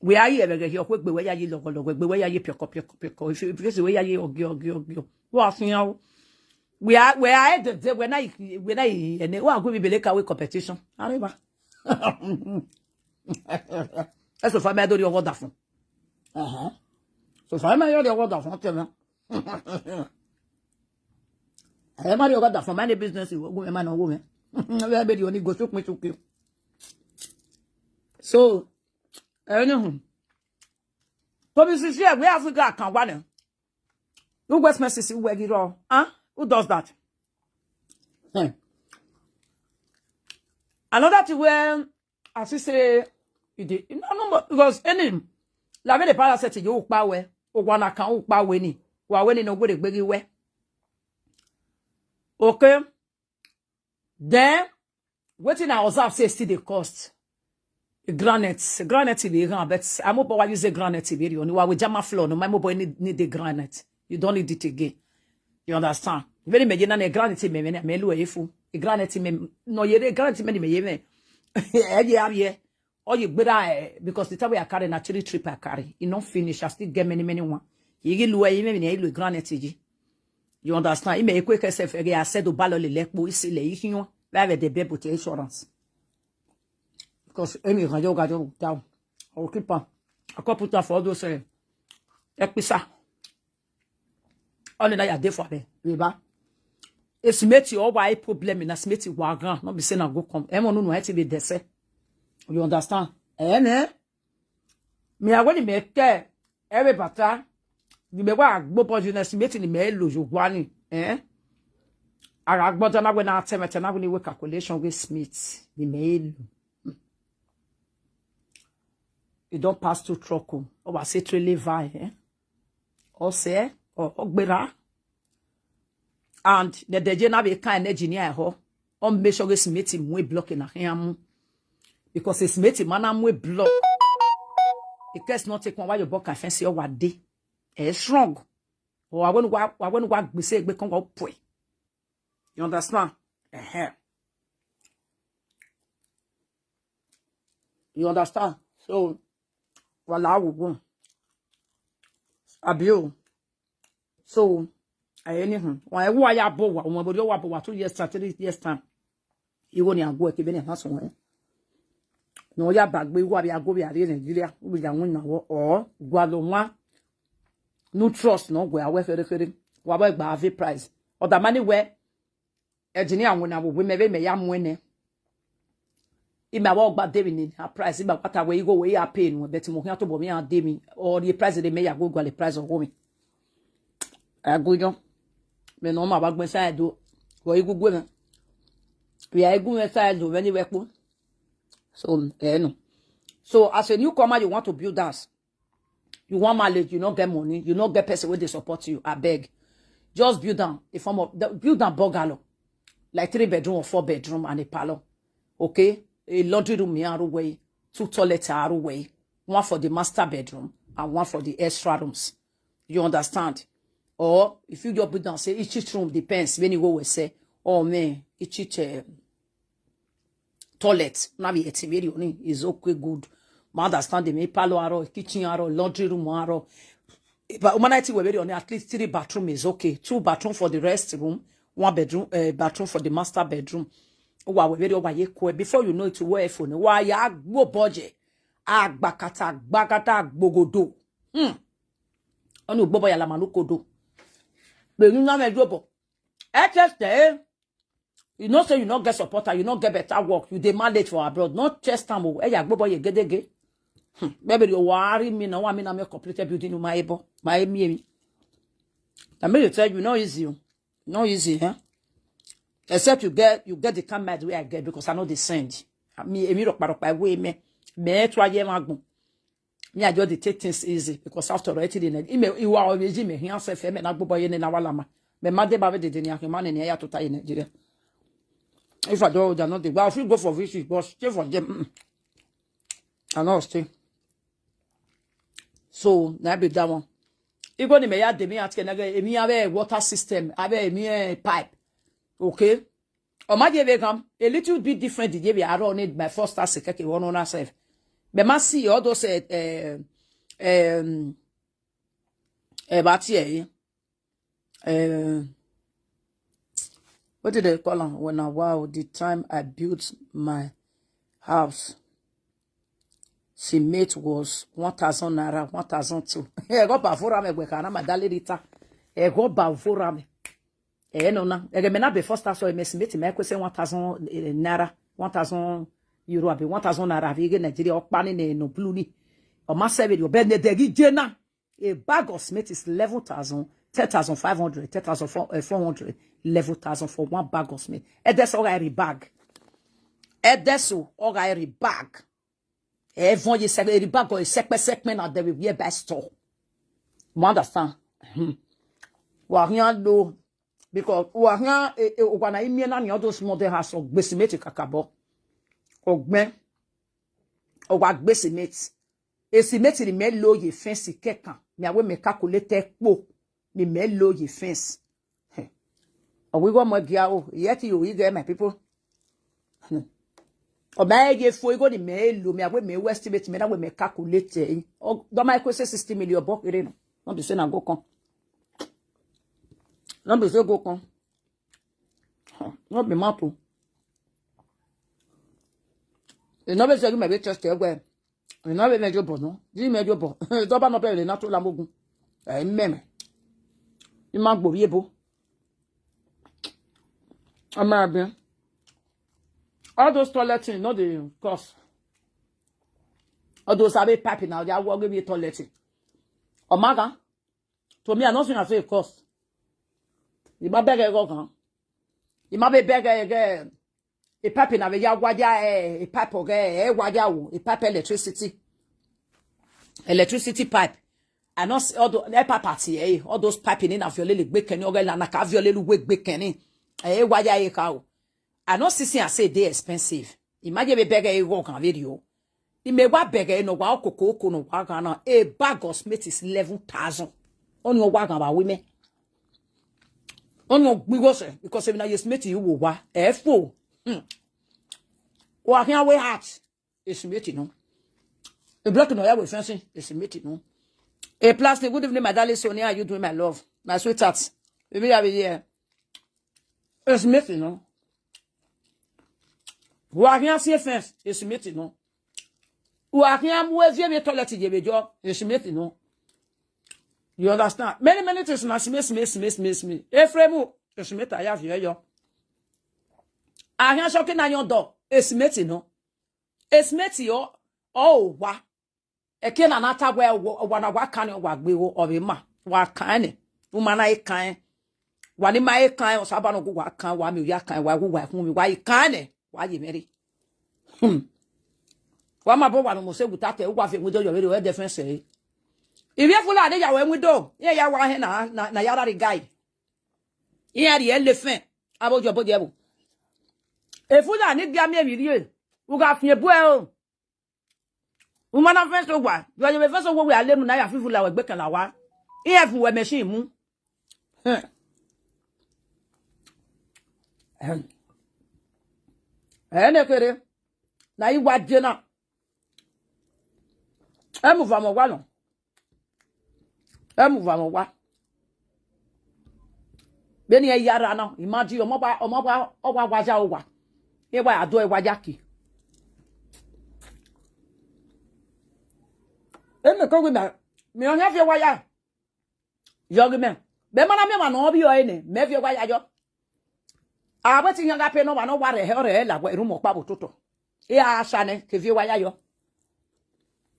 We are here again. Your quick way you look where you pick up. If you the way you what you we are at the day when I and they will be like a competition. Arriba. That's the family do your water from. So family do your water from. I am your water from any business you go man or woman. Everybody only go to me to kill. So, anyhow, Promise here, we have got can one. Who West Message where it all? Huh? Who does that? Another thing where, as you say, no, because any, la the parasite you power, or one account power winning, while winning no good big way. Okay. Then, what in our observe say still the cost. Granite be but I'm up why use a granite be you know we jam floor no my mobile need the granite. You don't need it again. You understand? Very me na granite me lu efu. E granite me no ye the granite me ye me. E or you better because the time we are carrying actually trip I carry. You not finish I still get many one. You get lu ye me lu granite ji. You understand? You me quick self I said do balo le lekbo isi le yihin wa the bebo to insurance. Because any can you got down. I will keep on. I can put that for those episa. Only that you day for me. Riba. It's made you all why problem in a smith wagon. Not be saying I go come. Everyone know how to be there. You understand? Me I want to make every bata. You may work both you smith in the mail lose you one. I got na when I tell me na when you calculation with smith the mail. You don't pass through truck. Or was it really via? Or say, or gbera. And the deje be kind engineer ho. On make sure this meeting we blocking a him. Because it's meeting man we block. It case not take one while you block and fancy or what day. It's strong. Or I want to we say we can go pray. You understand? You understand? So wala wo abio so anyhow why wo ya bo wa won body wa bo wa 2 years 3 years time iwo ni agbo ke be ni haso won no ya bagbe wo abi agbo bi are Nigeria wo bi jawon na wo or gwalo nwa no trust no go awe fere wa ba gba ave price or the money where engineer won na wo me me ya mo ne Ima wa gba David ni a price ima kwata we go we ya pay no bet mo hiato bo me a David or the price de me ya go the price of me agojo me no ma ba gbe side do go igugu me we are igugu side do when we po so no so as a newcomer you want to build us you want mileage you not get money you not get person where they support you I beg just build down a form of build down bungalow like 3 bedroom or 4 bedroom and a parlor okay. A laundry room way, 2 toilets way, one for the master bedroom and one for the extra rooms. You understand? Or if you just put down say each room depends when you go we say, oh man, each toilet, now be is okay good. Ma understand me palo aro, kitchen aro, laundry room aro. But humanity we very on at least 3 bathroom is okay. 2 bathroom for the rest room, 1 bedroom, bathroom for the master bedroom. Wa we very over ye before you know it wear phone. Wa ya go budget. Agbakata gbogodo. Onu gbobo ya la manukodo. Be you na me jobo. HST, you know say you not get supporter, you not get better work, you demand it for abroad, not just time. Ya gbobo ye gedege. Baby, you worry me now. I mean, I'm a completed building in my able, my me. I mean, tell you, not easy, not easy, huh? Except you get the camera the way I get because I know the send. Me rock by way me try ye magnum. Me I just take things easy because after already in you are always me here say fe me na gbobo ye na walama. Me made ba de ni ahema na ya to in Nigeria. If I don't not the well, if you go for visit, but stay for them. I know stay. So na be that one. You go ni me ya de me ask na emi have water system, have emi pipe. Okay? O ma give come a little bit different the way I run it my first task keke one on self. But ma see all those what did they call them when the time I built my house? Cement was 1,000 naira, 1,002. Ego bavura me gwekana madali rita. Ego bavura me. No na. Ege mena be first so me cement me kwese 1,000 naira, 1,000 euro abi 1,000 naira abi ge Nigeria okpani ne no blue ni. O ma serve yo be ne degi jena. A bag of cement is 11,000, 10,500, 10,400, 11,000 for 1 bag of cement. That's all every bag. That's all every bag. Everyone you say the bag or segment at the we best store. You understand? Wahia do because wahia wana imi na ni others model has of besimeti kakabo. Ogben ogwa besimeti. Esimeti ni me lo ye fence kekan. Me awe me calculate po. Me lo ye fence. We go mo gia o yet you get my people. O ba ye fo go ni me lo me awe me estimate me na we me calculate. O do my ko say 60 million bo kere no. No be say na go kon. No be say go kon. No be mapo. E no be say me be just egwe. E no be me jobo no. Di me jobo. Do ba no be le na to la mogun. E meme. I ma gbo yebo. American. All those toileting, not the cost. All those have a pipe now, they are working with toileting. Omaga, to me, I'm not saying I say cost. You might beg a go. You might be beg a pipe now, a pipe or a pipe electricity pipe. And not all the party, all those piping in of your little bacon, or like have your little wig bacon. Why cow? I know see I say they expensive. Imagine be beggar a walk on video. You may what beggar no wow cocoa no wagon. A bag of smith is 11,000. On your wagon about women. On your we was because if you smith you will wa F4. Walking away heart is smith no. A block no air with fencing is smith no. A plastic good evening, my darling Sonia. You doing my love, my sweetheart. We have here. It's missing, no? Who are here, see fence? It's missing, no? Who are here, where's your toilet? You job? It's missing, no? You understand? Many things, miss me. Efremu, it's missing. I have you. I hear shocking on your door. It's missing, no? It's missing, oh, what? A kin and not where one of what kind of what we will or ma. What kind? Woman, I kind. Wani my kind or Sabano go wa kan wa mi ya kan wa go wa fun mi wa kan ne wa ye meri wa ma bo wa no mo se buta te wa fe mu do yo we defense e if you full ade ya wa mu do ye ya wa he na ya ra guide ye ri elephant abojo bo je bo e full ani bia mi ri u ga fie bu e o u ma na fence wa yo ye fence wo we alenu na ya fifu la wa gbe kan la wa e fu we machine mu ene kere na iwa jena Emu vamo wa no. Emu vamo wa. Beni e yara na. Imagine owa waja owa. Ewa ado e wajaki. Eme ko gbe me onya fi waya. Yogi men. Be mana me ma no bi o ene. Me fi waya yo. Abati nyanga pe no wa no ware he ore la gwa irumo pa bototo. E a shane ke fi waya yo.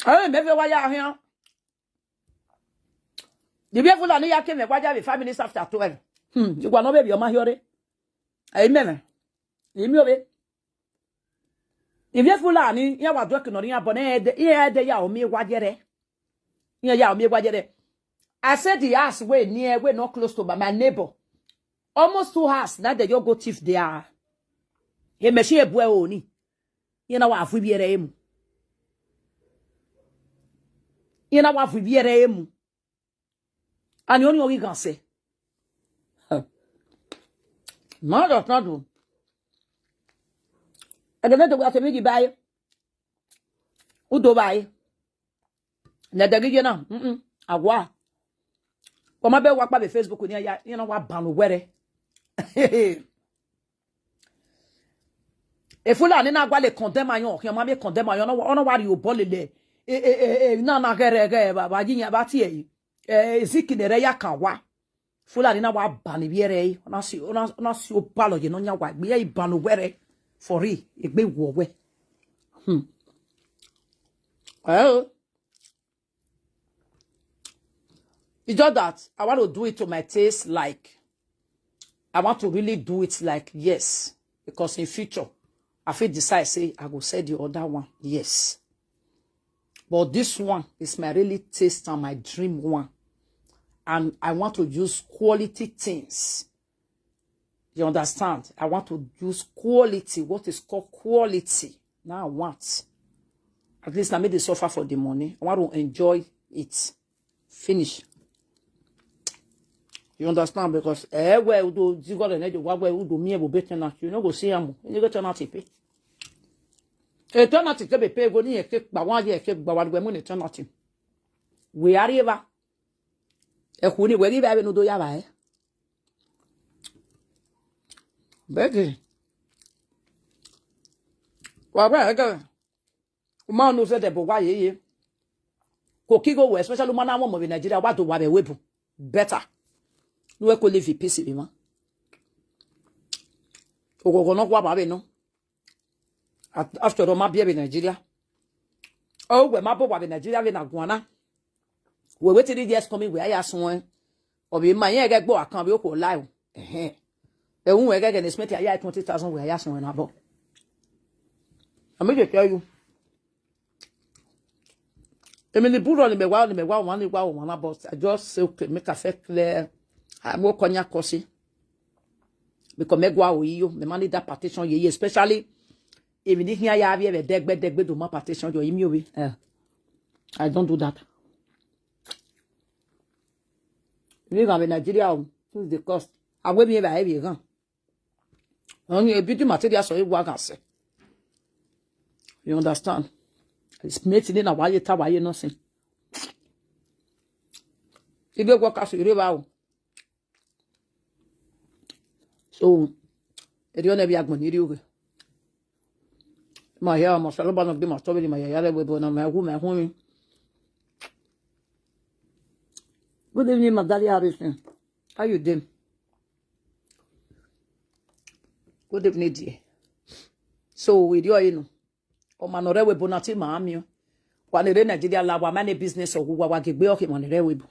Me fi waya he. The be full ani ya ke me gwaja be 5 minutes after 12. You gwa no be bi o ma hiore. Amen. Imi obe. If you full ani ya wa do ke no ya bone e ya o mi gwajere. Ya o mi gwajere. I said the house way near, way not close to my neighbor. Almost 2 hours. That the yo go thief there. He me she ebue oni. You know what afu biere emu. You know what afu biere emu. And you only we can say. No, that's not true. I don't know what to make buy. Udo buy. Na dagi you na. Agwa. Koma be wakpa be Facebook ni ya you know what banu were. E fula ni na gwa le condemn ayon, ki ma be condemn ayon no wa ri obo lele. Na gere ba ginya ba ti e. Ziki de re ya kan wa. Fula ni na wa banu biere yi. Ona si o palo je no nya wa gbe e banu were for e gbe wo we. Oh. It's just that I want to do it to my taste, like I want to really do it like yes. Because in future, I feel decide, say, I will say the other one, yes. But this one is my really taste and my dream one. And I want to use quality things. You understand? I want to use quality, what is called quality. Now I want. At least I made the suffer for the money. I want to enjoy it. Finish. You understand? Because where do you got an edge? Where do me able better not? You know, go see him. You get an alternative. Alternative to be paid when you take by 1 year, take by what we're money alternative. We are here. A kuni where you have no do ya. Becky. Well, I go. Man knows that, but why ye? Kokigo, especially man, I want in Nigeria, what do what a whip better. No echo live peace with me. Ogo no kwa babe no. After all, my baby Nigeria. Oh, we my boy in Nigeria we na guana. We wait till the years coming we are soon. Or be my get go account be oko live. E won get get smith ya 20,000 we are soon about. I make tell you. Emily Buro me wa one about I just say okay make a fair clear. I'm more konya kosi. Because me gwa oyiyo, me manage that partition ye, especially if you hear ya have a degbe do my partition your imi I don't do that. You go in Nigeria, who's the cost? I will be by heavy gun. Only a beauty material so it work say. You understand? It's made in a while you tell you nothing. If you work as you river. So, it don't be a good news. My hair must have been my story, my hair with one of my woman. Good evening, Madalia Harrison. How you doing? Good evening, dear. So, with you, o manore we bonati maami. When the Nigeria lab, wa many business or who wa gbe okay man the web.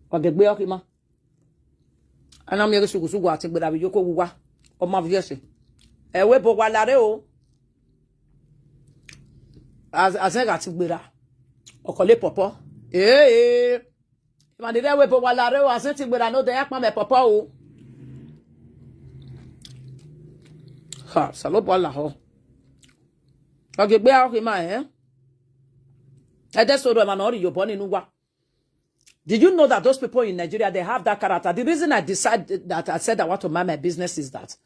Wa gbe okay ma. Ana mi sugu ati gbe da bi joko wuwa. O ma viese. We bo wa lare o. As I got to gbe da. O kole popo. Man the we bo wa lare o as ti gbe da no dey pa me popo o. Ha, salobo la ho. Okay, be out him I just saw man or you born in Uwa. Did you know that those people in Nigeria they have that character? The reason I decided that I said I want to mind my business is that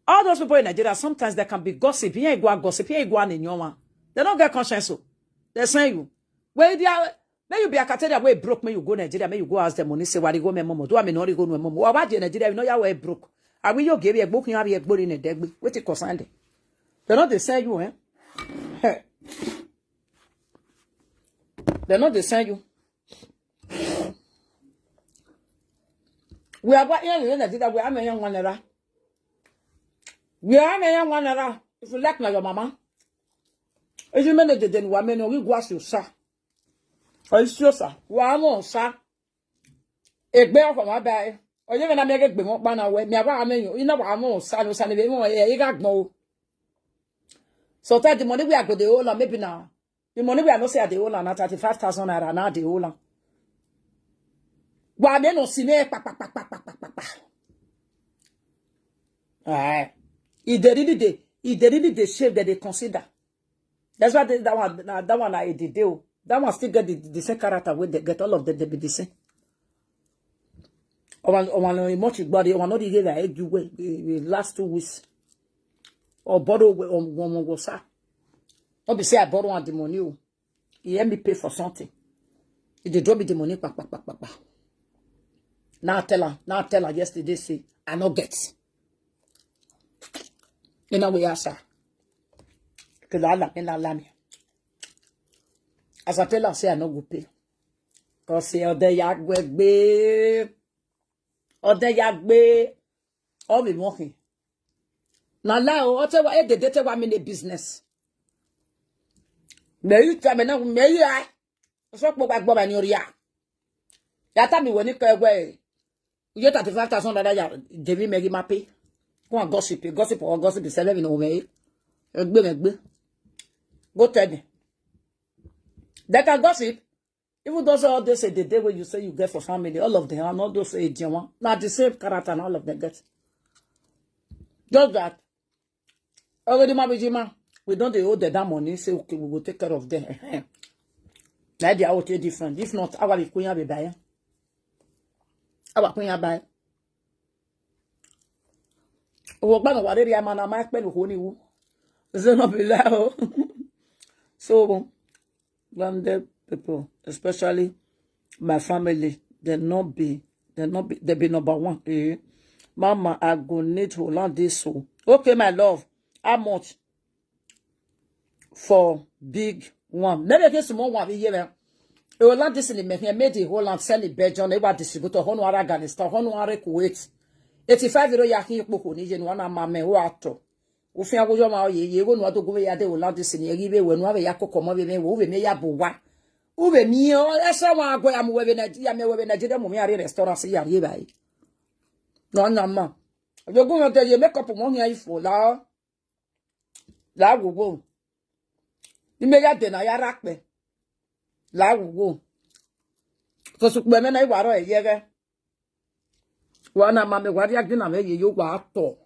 All those people in Nigeria, sometimes they can be gossip. Here you go gossip. Here you go in your one. They don't get conscience. So they say you. Where they are, may you be a category where broke. May you go Nigeria. May you go ask them money. Say what you go me mama. Do I mean not go no mama? What in Nigeria? You know you are broke. I will you give you a book. You have a book in a deck. What it concerned? They not they say you, eh? They not they say you. We are going in Nigeria. We are a young one. We are a young one. If you like your mama. If you manage it, then women will go as you, sir. Or it's your sir. One sir. A bear from my bag. Or you're gonna make it be more ban away. Me, I mean, you know, I'm more son of Sunday. You got no. So that the money we are going to hold on, maybe now. The money we are not saying the hold on, 35,000 naira now the hold on. Why men no see me? Alright. If they really the shape that they consider. That's why that one I did do. That one still get the same character with they get all of them they be the same. Or much body or not the that you wait the last 2 weeks. Or borrow one was sa. Not be say I borrow the money. He let me pay for something. If they drop me the money, Now tell her yesterday say I no get. You know we ask her. As I tell her, say I no go pay. Cause say ode yagbe, all be working. Now what the date wa me business. Me you tell me now me ya. So po gbagbo ba ni ori ya. Ya ta mi wo ni ko egbe. You 35,000 ya David Megi ma pay. Go and gossip is selling in over. Go tell me. They can gossip. Even those all they say the day when you say you get for family, all of them are not those agent one. Not the same character and all of them get. Just that. Already my bijima. We don't owe them that money. Say okay, we will take care of them. Like they are out different. If not, our queen be buying. Our queen buy. So landed people, especially my family, they be number one. Mama, I go need to learn this so. Okay, my love. How much for big one? Never get small one here. You will learn this in the made the whole land sell it Belgium, they were distributor, Hono Afghanistan, Hono Kuwait. 85 euro yaki poko ni je nwa na mame wo ato wo fi agojo ma ye wo no to go ya de wo land sin ye ribe we no ave yakoko mo be me wo be me ya bo wa wo be mi o esa wa ago ya mo we be na ya me we be na jide mo mi ari restaurant si ya ri bai no na ma ojo go te ye make up mo nya ifo la go ni me ya de na ya rakpe la go so su pe me na iwaro e ye ge wana mame gwari agina me ye yo gba ato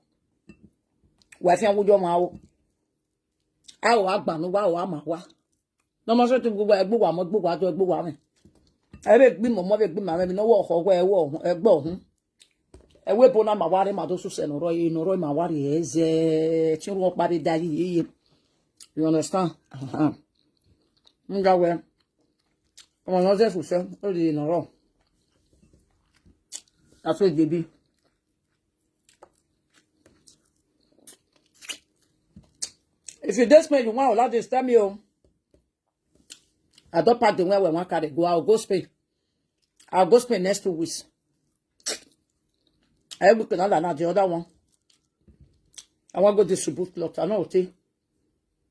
wa fi anwojo ma wo awo agba no wa o ama wa no mo so ti gbogbo egbo wa mo gbogbo ajo egbo wa me ebe gbi mo be gbi ma me no wo owo egbo ohun ewe bo na ma wari ma do su se no ro ma wari eze ti ro pari dari ye you understand nga we o no se fu se o di no ro. That's what baby. If you just spend you want, let this tell me. I don't pack the way we want to go. I'll go Spain. I'll go Spain next 2 weeks. I look at that the other one. I want to go distribute clothes. I know what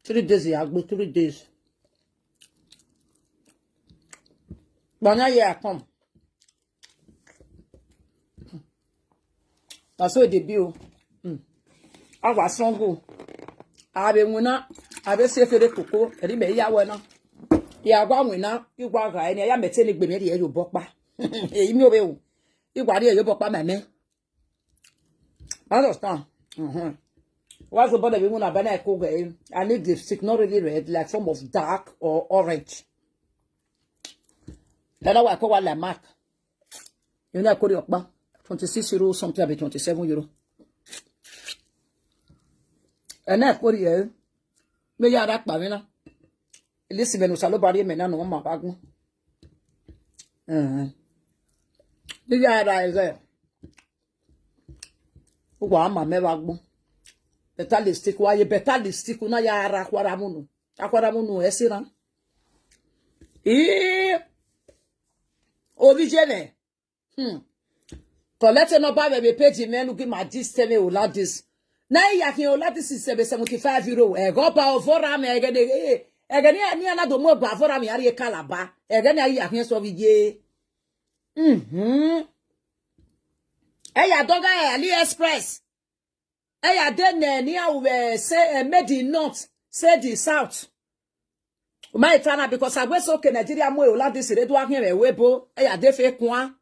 3 days. I'll go 3 days. But now I come. That's what they do. I was strong. I be winner. I be safe for the cocoa. I be ya winner. Ya go winner. You go guy. I am telling me you bokpa. You know be. You go there you bokpa my man. Understand? What's the bother? We want to buy a cocoa. I need the stick not really red, like some of dark or orange. That's why I call it mark. You know I call it 26 euro, something about 27 euro. ena kori e me ya da pa mi na elisi me no salo bari me na no ma bagun ni ya da eze wa ma me bagun better lipstick wa ye better lipstick na ya ara akwara munu esira Ovigene. Collect no ba be page menu give my this tell me oladis. Na ya kin oladis is 75 euro. E go ba ofora me egene ani ana do mo ba ofora me ari kalaba. Egene ayi ya kin so vije. E ya doga AliExpress. E ya den ni awe say made in north, say the south. My tana because I was okay Nigeria mo oladis re do ahien me webo. E ya de fe kwa.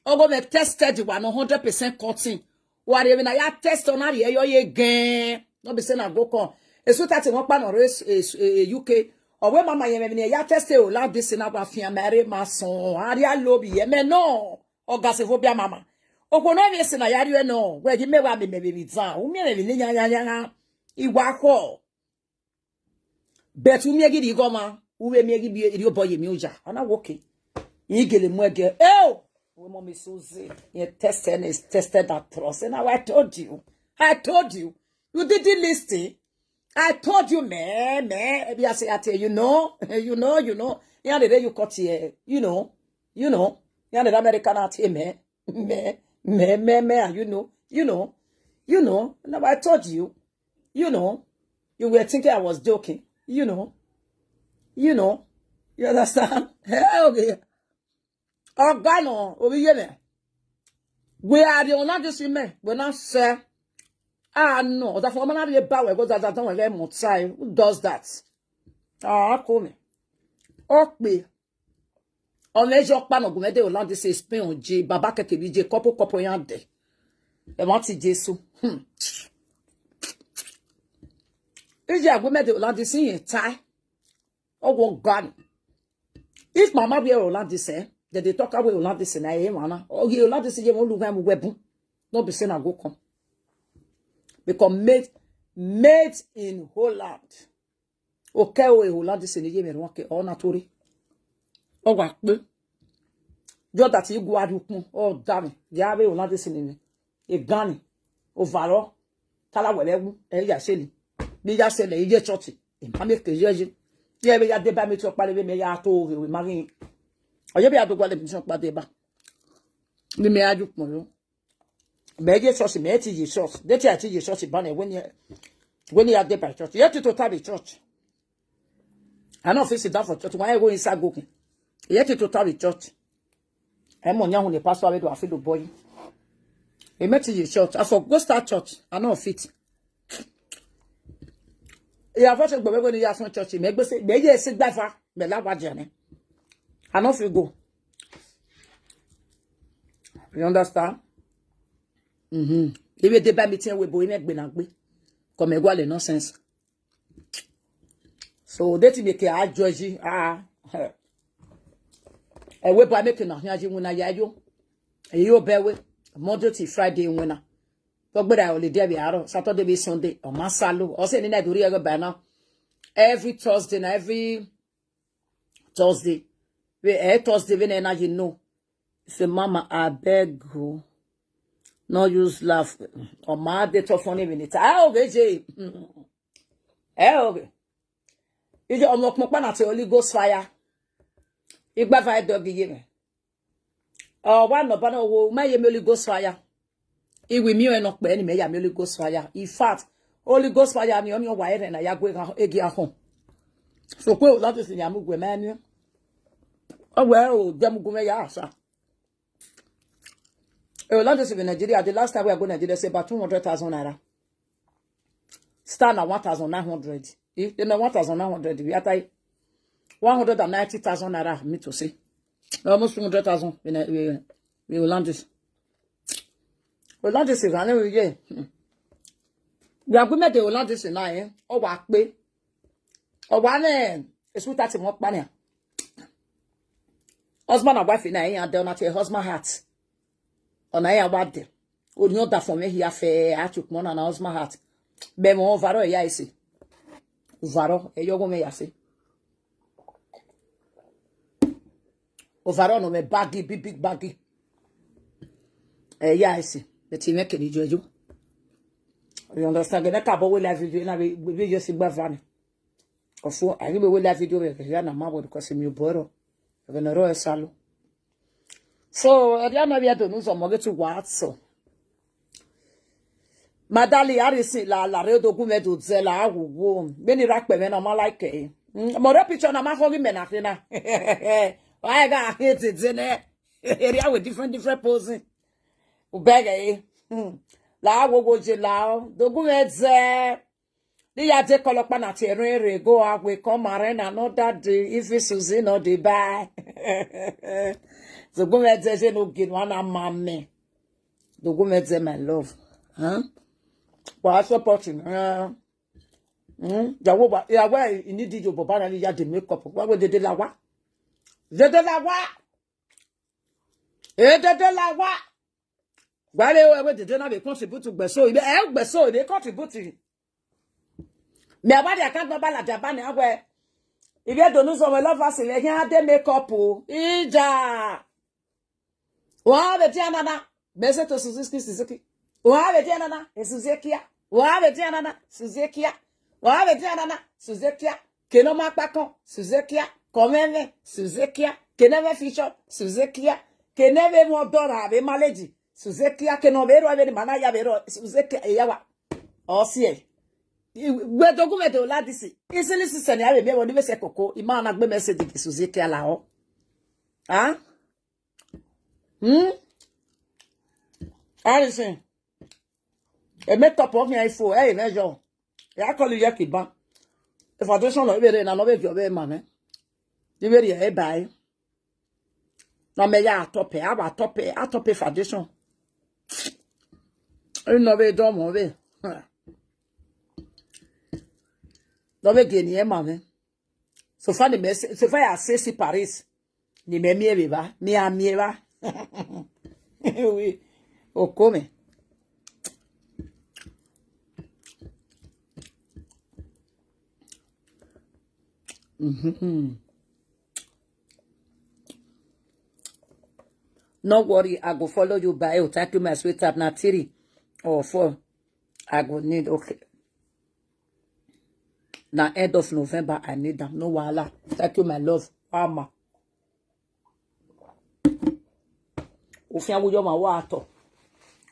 Ogo me tested 100% cotton. What even I test on ari eyo ye again. No be say na go con. Esu tati won pa no UK. Owe mama ye me ya test o la this na ba fian mere mason. Ari a lobby ye me no. Oga se fobia mama. Ogo no be say na yari we no. We gi me wa me be zan. Umi me ni nya. Iwa ko. Bet umi gi di goma. Uwe mi gi bi ri boy mi uja. Ana woke. Igele mu ege. We mommy Suzy, you tested that trust. And now I told you. You didn't listen. I told you, man. Maybe I say, I tell you, you know. Yeah, the day you cut here, you know. Yeah, the American out here, man. You know. Now I told you, you were thinking I was joking, you understand? Okay. Organo, Obiene. We are the only this women. We not say, no, that's what man about because that don't let me outside. Who does that? Call me. Okay. On les jours pas no go mede o land this Spain on J baba keke bi J couple yan de. E want Jesu. Ija go mede o land this in tie. Oh God. If mama be o land this they talk about you land this na e wana. Oh you land this je mo lu am webu. No be say na go come. Because made in Holland. Okay, we Holland this ni je me ron ke o na tori. O wa pe. Jo that you go adukun. Oh damn. Ya be Holland this ni. E gani. O varo. Tala welewu. E ya se ni. Bi ya se le ije church. E ma me ke jeje. Ye be ya de ba me to pale me ya to we mari. Oye be adugwa le mission pa de ba. Mi me adukun lo. Beje church me ti church. De ti ati church ba na when you are there by church. You have to total the church. I know if you sit down for church, why you go inside cooking? You have to total the church. I'm on young the pastor we do feel the boy. He met the church. I for go start church. I know fit. You have watched go when you are some church. Me go say be je sit gbafa me la wa jane. I know if you go. You understand? If you dey by meeting we boy me gbe na gbe. Comme égua le nonsense. So that make a judge e we ba make na hiaji wona yayo. E yo bewe Monday to Friday wona. To gbeda holiday be aro, Saturday be Sunday, o ma salo. O se ni na duri ego ba na. Every Thursday na every Thursday. We Thursday we na you know. Say mama I beg you. No use laugh. Or my date of funny minute. Okay. Okay. You just unlock my na Holy Ghost fire. Igba fire dog ye. One no bana wo my Holy Ghost fire. It will me enough be any me Holy Ghost fire. In fact, Holy Ghost fire ni on your wire na ya go egi ahon. So ko that is nyamu gwe man. Oh well, dem go me ya asa. Land is in Nigeria. The last time we are going to Nigeria, say about 200,000 naira. Stand at 1,900. If they know 1,900, we are 190,000 naira. Me to say almost 200,000. We will land this. We land this anyway. Yeah. We are going to land this now. Oh, what be? Oh, one is what that's what money. Husband and wife in a and they're not your husband hat. On I bad. Oh, you know that for me here fair. I took money on husband hat. be mo ovaro ya isi ovaro e yogo me yase ovaro no me baggy big baggy ya isi the team make ni jojo you understand get ka bo we live video na we just gba van ofo ari we live video we ya na ma bo because mi boro we no ro salo so ya na bia do nuzo mo get to what so madali arisi la re document o ze la agugo beni rakpe me na ma like mo re picture na ma hogi me na kina I got hit it in there area with different posing o beg la agugo je la document ze the ya take kolopa na terere go out we come arena another day if it's Suzy no dey buy so go me say no get one mama do go me say my love wa supporting jawo ba ya wa ni dijo baba na ni ya de makeup wa we de la wa de la wa de la wa wa le we de na be contribute to gbeso ibe e gbeso dey contribute me abadi account number la jaba ni awe ibe do nu so we love us le yan de makeup o ija wa be ti anana bese to Suzy Suzy wa be ti anana Suzy wa be ti anana Suzy wa be ti anana Suzy ke no ma pa kan Suzy komeme Suzy ke never feature Suzy ke never mo dora be maleji Suzy ke no be ro be mana ya be ro Suzy yawa o si e we document o la disi isili sisen ya be woni be se koko ima na gbe message di Suzy la ho Alison e make up of me ifo e measure ya call you ki ban e foundation no be na no be jo be ma me di be e bai no me ya atope atope foundation e no be do mo be no be geni e ma me so fa ni me so fa ya se Paris ni me mie be ba mi amie ba oui o come no worry, I go follow you by thank you my sweetheart na 3 or 4 I go need okay na end of November I need them no wahala thank you my love mama ofin awuyo ma wa ato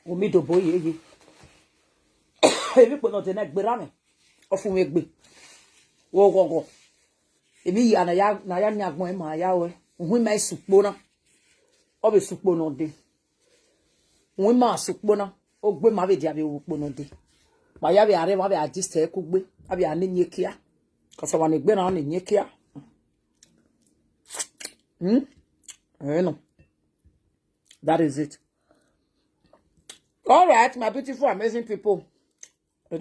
omi do boye ye ebi po no de na gbera me ofun egbe wo gogo ebi ya na ya nyagbon e ma ya we ohun mai supo na obe supo no de ohun ma supo na o gbe ma be dia be wo po no de ma ya be are ma be adiste ku gbe abi ani nyekia ko so wa ni gbe na ni nyekia no that is it. All right, my beautiful, amazing people. I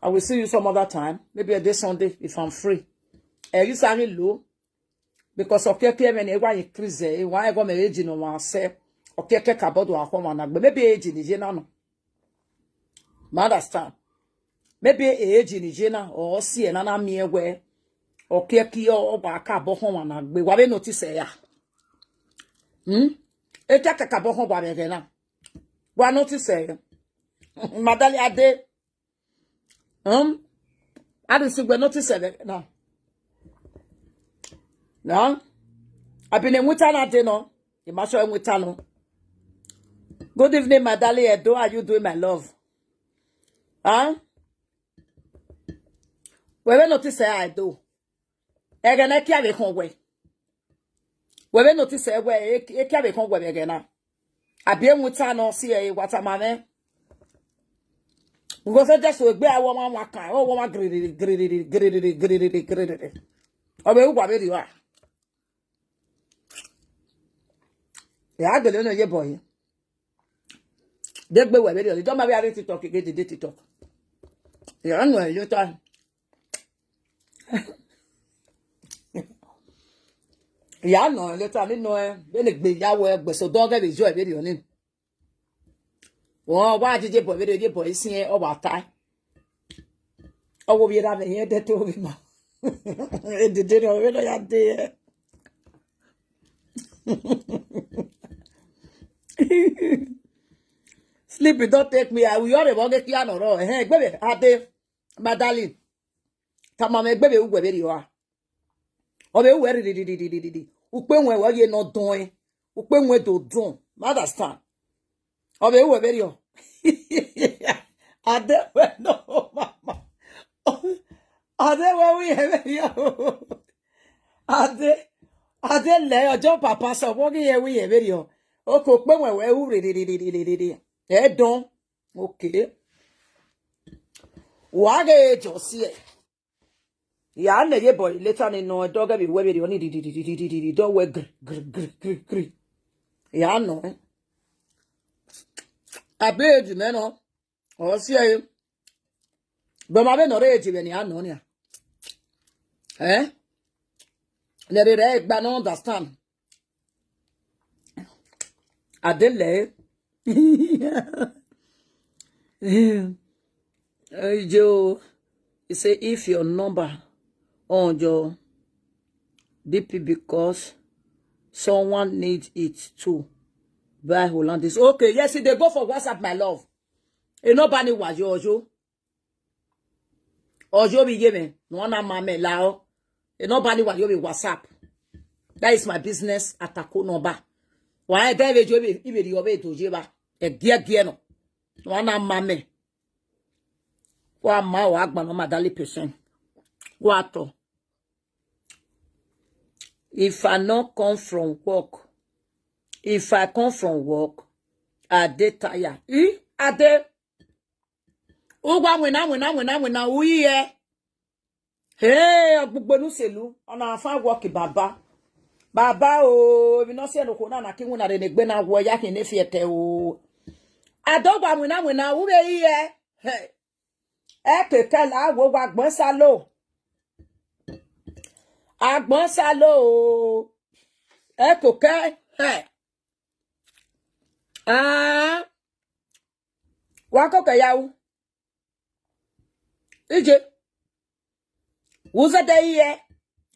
will see you some other time. Maybe a day Sunday if I'm free. You say low because okay, increase. Why go my age no one say okay, kabod wa come on. Maybe age in Nigeria no. Understand? Maybe age in Nigeria or see another me where okay, or back up home and we will notice ya. E ka ka bo ho ba be na wa notice madali ade ade su gbe notice na abi ne muta na de no e ma so muta no good evening madali Edo, how are you doing my love we notice I do e ga na ki ave kon we we notice we e ka be kon we be na abi enwuta no si e wata mame ngo se just we gbe awo ma kan o wo ma griri obe ugwa be riwa ya gele no ye boy de gbe we be ri do ma be ari TikTok ke de TikTok ya no yo ta ya no le ta nínú be le gbe yawo egbe so do ge be jo e be ri oni Oh, why did you put video boy see about time? Oh, we have here the two of him. It did already out there. Sleepy, don't take me. I will already get piano. Hey, baby, out there, my darling. Come on, baby, wherever you are. Oh, they were ready. Upenwe, you're not doing. Upenwe to do. Understand? Oh, they were very. I don't know, mama. I don't we have video. I did lay a job, papa, so walking here we have video. Oh, cook, when we're ready. Eh, don't. Okay. What age or see it? Yeah, I know boy. Later, no dog be where you need don't wear grr. Yeah, I know. I bet you, man. Oh, see you. But my no age when you know ya. Eh? Let it but no understand. I did lay. Joe, you say if your number on your DP because someone needs it too. Buy Hollandis. Okay, yes, they go for WhatsApp, my love. E nobody was your Ojo be given. No one mame lao. E nobody was your WhatsApp. That is my business. Atako number. Why David you be even your way to Jiba? A gear no. No one mame. Wa ma wa agba no madali person. What? If I not come from work, if I come from work, I dey tired. I dey. Ugwa wena uye. Hey, ogbonu selu. Ona afa work baba. Baba o, we no see no kona na kinwu na de negbe na wo ya kin efiete o. Adogba wena ube iye. Hey. Kekela wo wa gbon salo. Agbon salo. Koke. Hey. Wako kayawu. Ije. Uze de iye.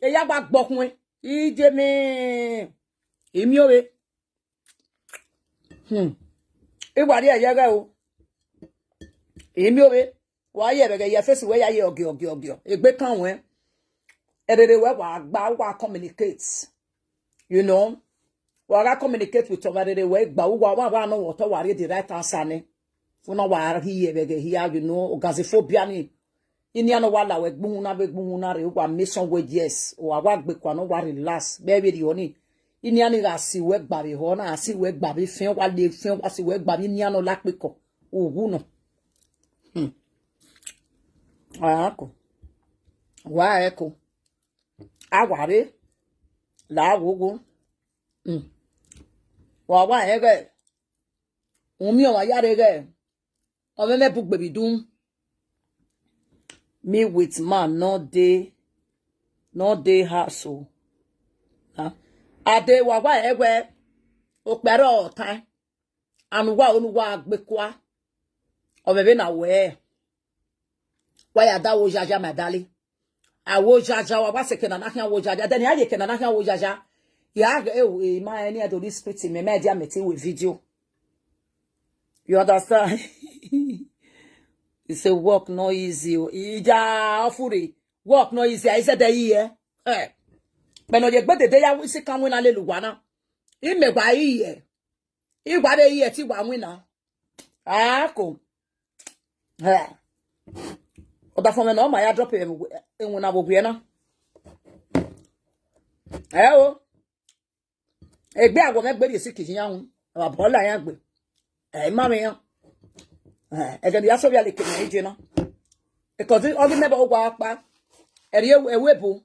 Eya gba gbokun. Ije mi. Emi owe. Iwari ayaga o. Emi owe. Wa ye bege ye face we ya ye ogio. Egbe kan we. Edede we wa gba wa communicate. You know? Wa communicate with somebody we gba wa no what wari the right answer ni. Funa wa hiye bege here, you know, ogaziphobia ni. Ini ano wala we gbuhun na re wa mission we yes. Wa gbe kwa no wa relax. Baby di oni. Ini ani ga si we gba bi ho na si we gba bi fin wa le fin wa si we gba bi ni ano la pe ko. Owu no. Ako. Wa eko. Aware. La wogo. Wa ege. Omi o wa yare ge. O me book baby dun. Me with man no day house o. Ade wa ege. O pero time. Anu wa onuwa agbekwa. O bebe na we. Wa ya da wo jaja my darling. Awo jaja wa se kena na kan wo jaja. Then ya ye kena na kan wo jaja. Ya ma any of this spirit me media meeting with video. You understand? You say work no easy. Ija ofuri. Work no easy. I said the year. Eh. But no ye gbede de ya we se kan win aleluwa na. I me gba iye. I gba de iye ti wa win na. Ko. Eh. Oda for me no ma ya drop enwuna bobue na. O. Egbe agwo me gbe de si kitchen yan. Wa bola yan gbe. Mama yan. Ege ya so bia le kenya eje na. Because all the member ogwa pa. Eri ewebu.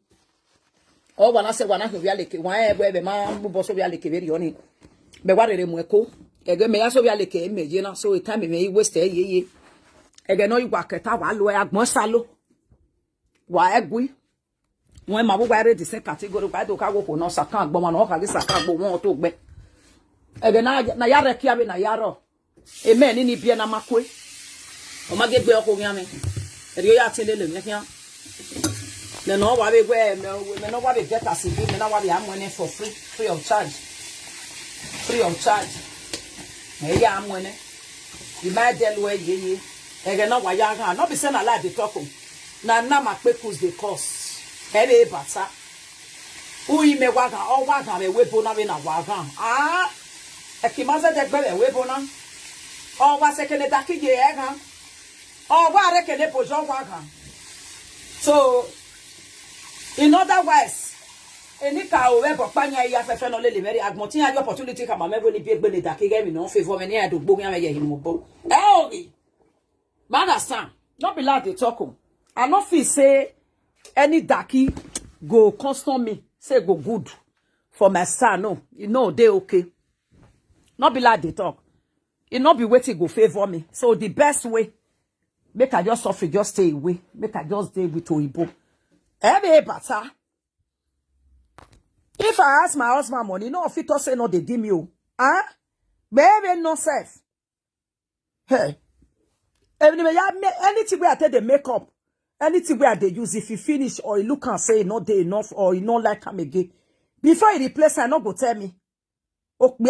O wa na se wa na hwe bia le ke. Wa ebe ma bubo so bia le ke beri oni. Be wa rere mu eko. Ege me ya so bia le ke meje na so time me waste ye. Ege no igwa keta wa lo agbon salo. Wa egui. Wọ́n ma bo gba re the same category gba do ka wo ko no sakan agbon ma no ka gi sakan agbo won to gbe. Ege na ya re ki abi na ya ro. Amen ni bien na makwe. O ma gbe oko yan me. E yo ya tin le me kian. Le no wa be gwe me no wa be get as be me na wa be am money for free of charge. Free of charge. Me ya am money. The my del we ye. E ge no wa ya gan. No be say na lie dey talk o. Na makpekus dey cost. E be bata. Uyi me waga o waga me webo na we na waga. Ah. E ki maze de gbe webo na. O wa se kene dakije e gan. O wa re kene pojo waga. So in other words, enika o we go panya ya fefe no lele very agmontin ya opportunity ka ma mebo ni bi egbe le dakige mi no favor me ni ado gbo yan me ye himo bo. Eh. Understand? Not be like they talk. I not feel say any daki go constant me. Say go good for my son. No, you know they okay. Not be like they talk. It not be waiting go favor me. So the best way, make I just suffer, just stay away. Make I just stay with Oibo. Every better. If I ask my husband money, no fit to say no they give me. Huh? Maybe no self. Hey. Anything where I take the makeup, anything where they use, if you finish or you look and say not they enough or you not like him again, before you replace, I not go tell me. Okay,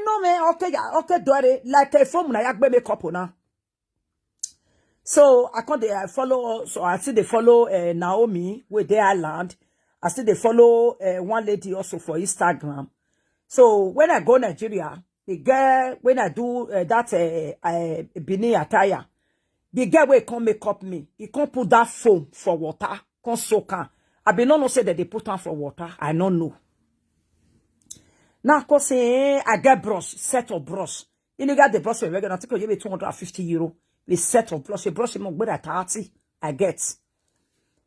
no me okay, do it like a form na yakbe makeup na. So I follow, so I see they follow Naomi with their island. I see they follow one lady also for Instagram. So when I go Nigeria. The girl, when I do that Bini attire, the girl will come make up me. He can't put that foam for water, can't soak her. I be no say that they put on for water. I don't know. Now, cause I get brush, set of brush. You got the brush, we're gonna take you 250 euro. The set of brush, a brush is more good at 30. I get.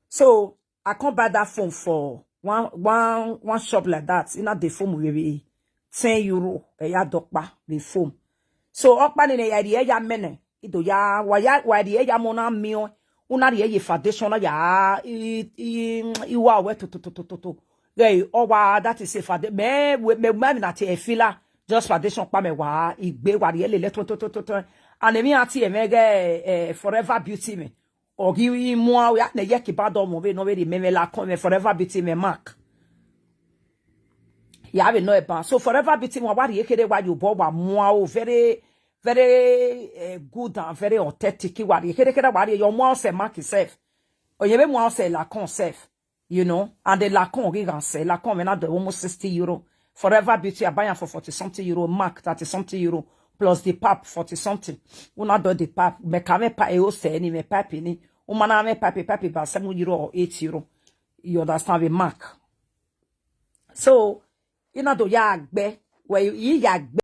So I can't buy that foam for one shop like that. You know the foam will be 10 euro ya dokpa the foam. So okpa ni ya mene ido ya wa ya mona mio una ye foundation ya iwa we to gay owa that is a foundation me na te fila just foundation pa me wa igbe wa ye le to and me ati e mege forever beauty me ogi mu ya na ye ki bado mo be no be me la come forever beauty me mark. Yeah, I know about. So forever beating what you kede what you bought more very good and very authentic. What you kede what your more say mark yourself. Or you be more say Lacon self, you know, and the Lacon we can say Lacon we not the almost 60 euro. Forever beauty I buy for 40 something euro, mark 30 something euro plus the pap 40 something. We not do the pap. Me kame pa e o say ni me papi ni. Umana me papi ba 7 euro or 8 euro. You understand the mark. So. You know, do yagbe where you yagbe.